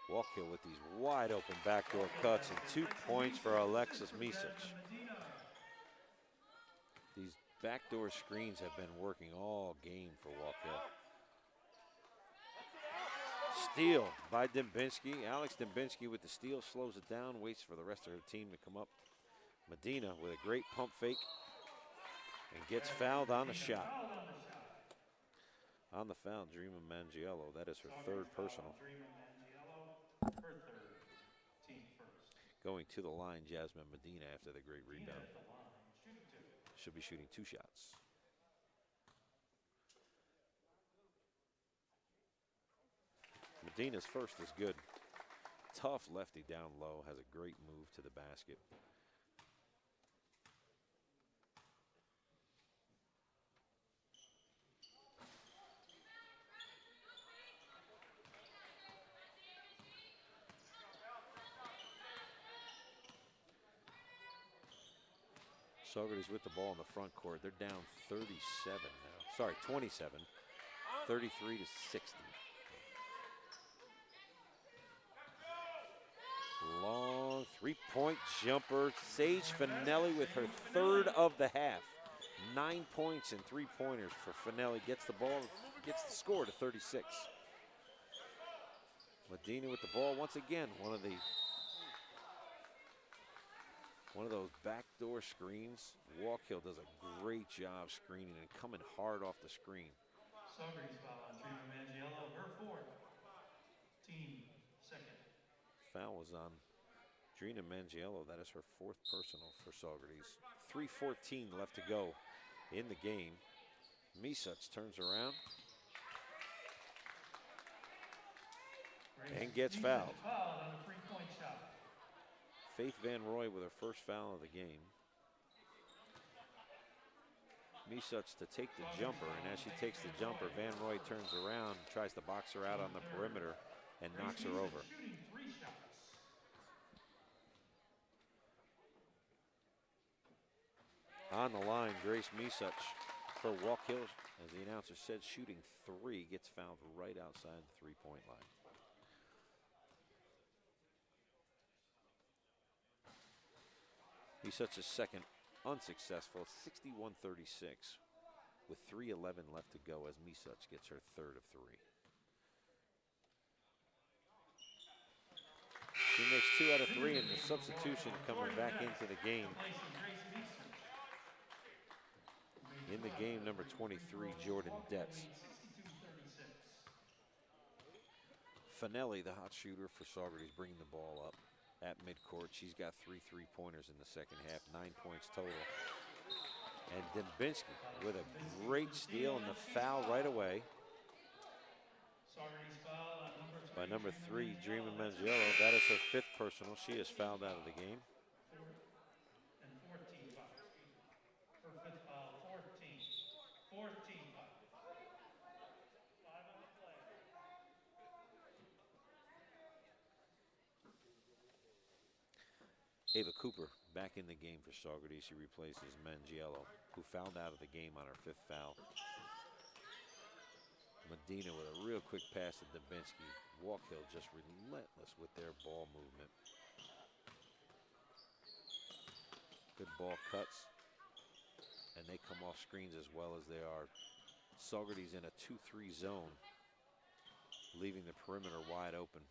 Wallkill with these wide open backdoor cuts and 2 points for Alexis Misuch. These backdoor screens have been working all game for Wallkill. Steal by Dumbinski. Alex Dumbinski with the steal, slows it down, waits for the rest of her team to come up. Medina with a great pump fake and gets fouled on the shot. On the foul, Dreama Mangiello. That is her 3rd personal. Going to the line, Jasmine Medina after the great rebound. She'll be shooting 2 shots. Medina's first is good. Tough lefty down low, has a great move to the basket. Saugerties with the ball in the front court. They're down 37 now. Sorry, 27. 33 to 60. Long three-point jumper. Sage Finelli with her third of the half. 9 points and 3-pointers for Finelli. Gets the ball, gets the score to 36. Medina with the ball once again. One of those backdoor screens. Wallkill does a great job screening and coming hard off the screen. Saugerties foul on Trina Mangiello, her fourth. Team second. Foul was on Drina Mangiello. That is her fourth personal for Saugerties. 3:14 left to go in the game. Misuch turns around and gets fouled. Fouled on a three-point shot. Faith Van Roy with her first foul of the game. Misuch to take the jumper, and as she takes the jumper, Van Roy turns around, tries to box her out on the perimeter, and knocks her over. Shooting 3 shots. On the line, Grace Misuch for Wallkill, as the announcer said, shooting 3, gets fouled right outside the three-point line. Misuch's second unsuccessful, 61-36, with 3:11 left to go as Misuch gets her third of 3. She makes 2 out of 3, and the substitution coming back into the game. In the game, number 23, Jordan Detz. Finelli, the hot shooter for Saugerties, bringing the ball up at midcourt. She's got 3 3-pointers in the second half, 9 points total. And Dembinski with a great steal and the foul right away by number 3, Dreamer Mangiello. That is her 5th personal. She is fouled out of the game. And 14 fouls. Her 5th foul, 14. 14 fouls. 5 on the play. Ava Cooper back in the game for Saugerties. She replaces Mangiello, who fouled out of the game on her 5th foul. Medina with a real quick pass to Dembinski. Wallkill just relentless with their ball movement. Good ball cuts. And they come off screens as well as they are. Saugerties in a 2-3 zone, leaving the perimeter wide open.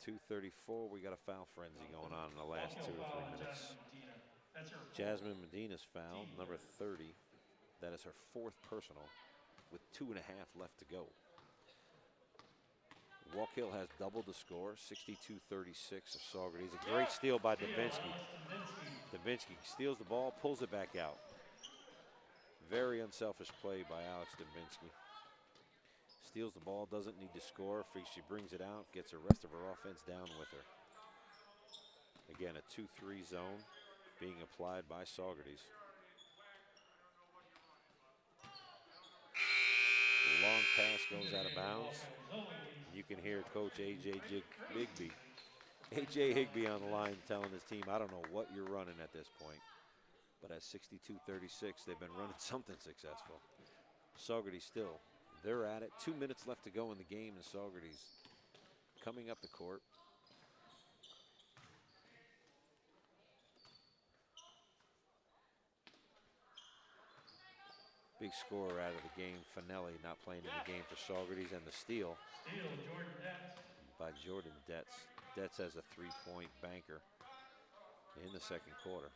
.234, we got a foul frenzy going on in the last 2 or 3 minutes. Jasmine Medina's foul, number 30. That is her 4th personal with 2.5 left to go. Wallkill has doubled the score, 62-36 of Saugerties. A great steal by Dembinski. Dembinski steals the ball, pulls it back out. Very unselfish play by Alex Dembinski. Steals the ball, doesn't need to score. She brings it out, gets the rest of her offense down with her. Again, a 2-3 zone being applied by Saugerties. Long pass goes out of bounds. You can hear Coach A.J. Higby. A.J. Higby on the line telling his team, I don't know what you're running at this point. But at 62-36, they've been running something successful. Saugerties still, they're at it. 2 minutes left to go in the game, and Saugerties coming up the court. Big scorer out of the game. Finelli not playing in the game for Saugerties, and the steal by Jordan Detz. Detz has a 3-point banker in the second quarter.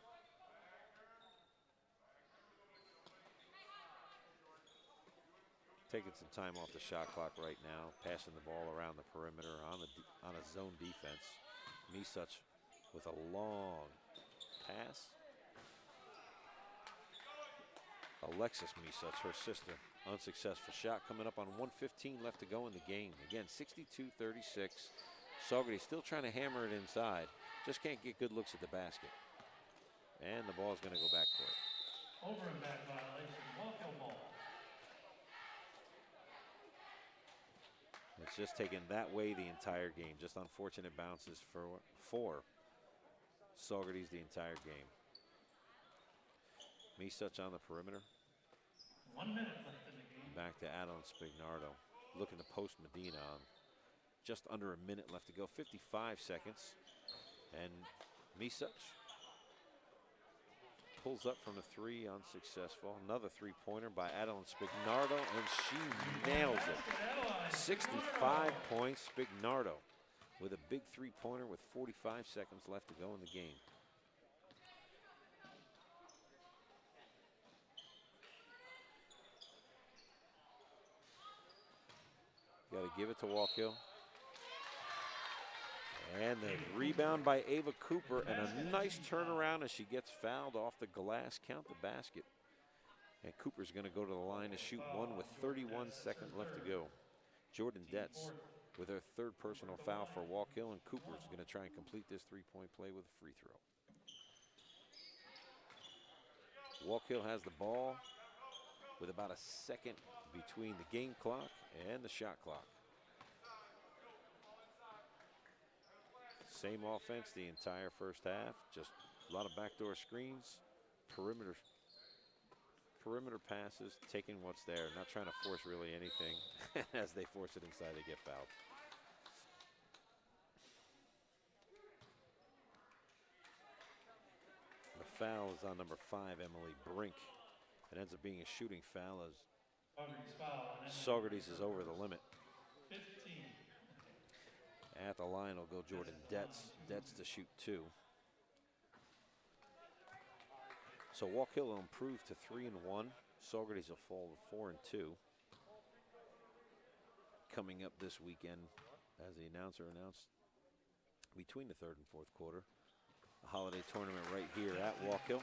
Taking some time off the shot clock right now, passing the ball around the perimeter on a zone defense. Misuch with a long pass. Alexis Misuch, her sister, unsuccessful shot coming up on 1:15 left to go in the game. Again, 62-36. Saugerties still trying to hammer it inside. Just can't get good looks at the basket. And the ball's going to go back court. Over and back violation, Wallkill ball. It's just taken that way the entire game. Just unfortunate bounces for Saugerties the entire game. Misuch on the perimeter. 1 minute left in the game. Back to Adeline Spignardo. Looking to post Medina on. Just under a minute left to go. 55 seconds. And Misuch pulls up from the three, unsuccessful. Another three-pointer by Adeline Spignardo, and she nails it. 65 points, Spignardo, with a big three-pointer with 45 seconds left to go in the game. Got to give it to Wallkill. And the rebound by Ava Cooper, and a nice turnaround as she gets fouled off the glass. Count the basket. And Cooper's going to go to the line to shoot one with 31 seconds left to go. Jordan Detz with her third personal foul for Wallkill, and Cooper's going to try and complete this three-point play with a free throw. Wallkill has the ball with about a second between the game clock and the shot clock. Same offense the entire first half. Just a lot of backdoor screens, perimeter passes, taking what's there, not trying to force really anything. As they force it inside, they get fouled. The foul is on number 5, Emily Brink. It ends up being a shooting foul as Saugerties is over the limit. 15. At the line will go Jordan Detz. Detz to shoot 2. So Wallkill will improve to 3-1. Saugerties will fall to 4-2. Coming up this weekend, as the announcer announced, between the third and fourth quarter, a holiday tournament right here at Wallkill.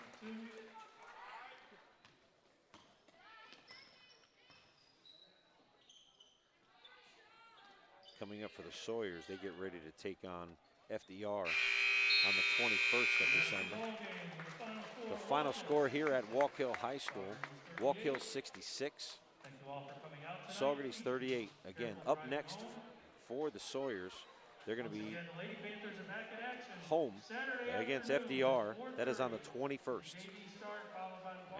Coming up for the Sawyers, they get ready to take on FDR on the 21st of December. The final score here at Wallkill High School, Wallkill 66, Saugerties 38. Again, up next for the Sawyers, they're going to be home against FDR. That is on the 21st.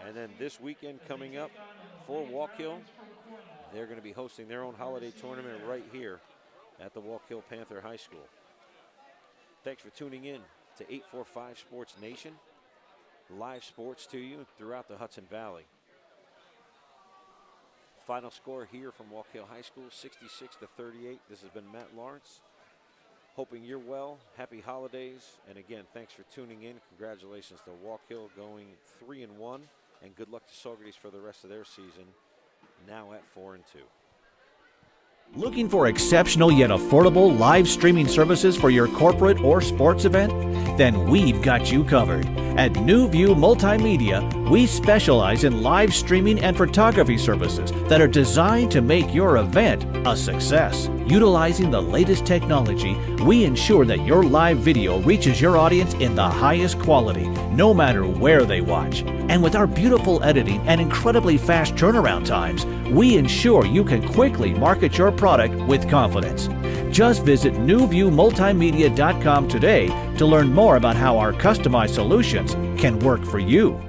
And then this weekend coming up for Wallkill, they're going to be hosting their own holiday tournament right here at the Wallkill Panther High School. Thanks for tuning in to 845 Sports Nation. Live sports to you throughout the Hudson Valley. Final score here from Wallkill High School, 66-38. This has been Matt Lawrence. Hoping you're well. Happy holidays. And again, thanks for tuning in. Congratulations to Wallkill going 3-1. And good luck to Saugerties for the rest of their season, now at 4-2. Looking for exceptional yet affordable live streaming services for your corporate or sports event? Then we've got you covered. At New View Multimedia, we specialize in live streaming and photography services that are designed to make your event a success. Utilizing the latest technology, we ensure that your live video reaches your audience in the highest quality, no matter where they watch. And with our beautiful editing and incredibly fast turnaround times, we ensure you can quickly market your product with confidence. Just visit newviewmultimedia.com today to learn more about how our customized solutions can work for you.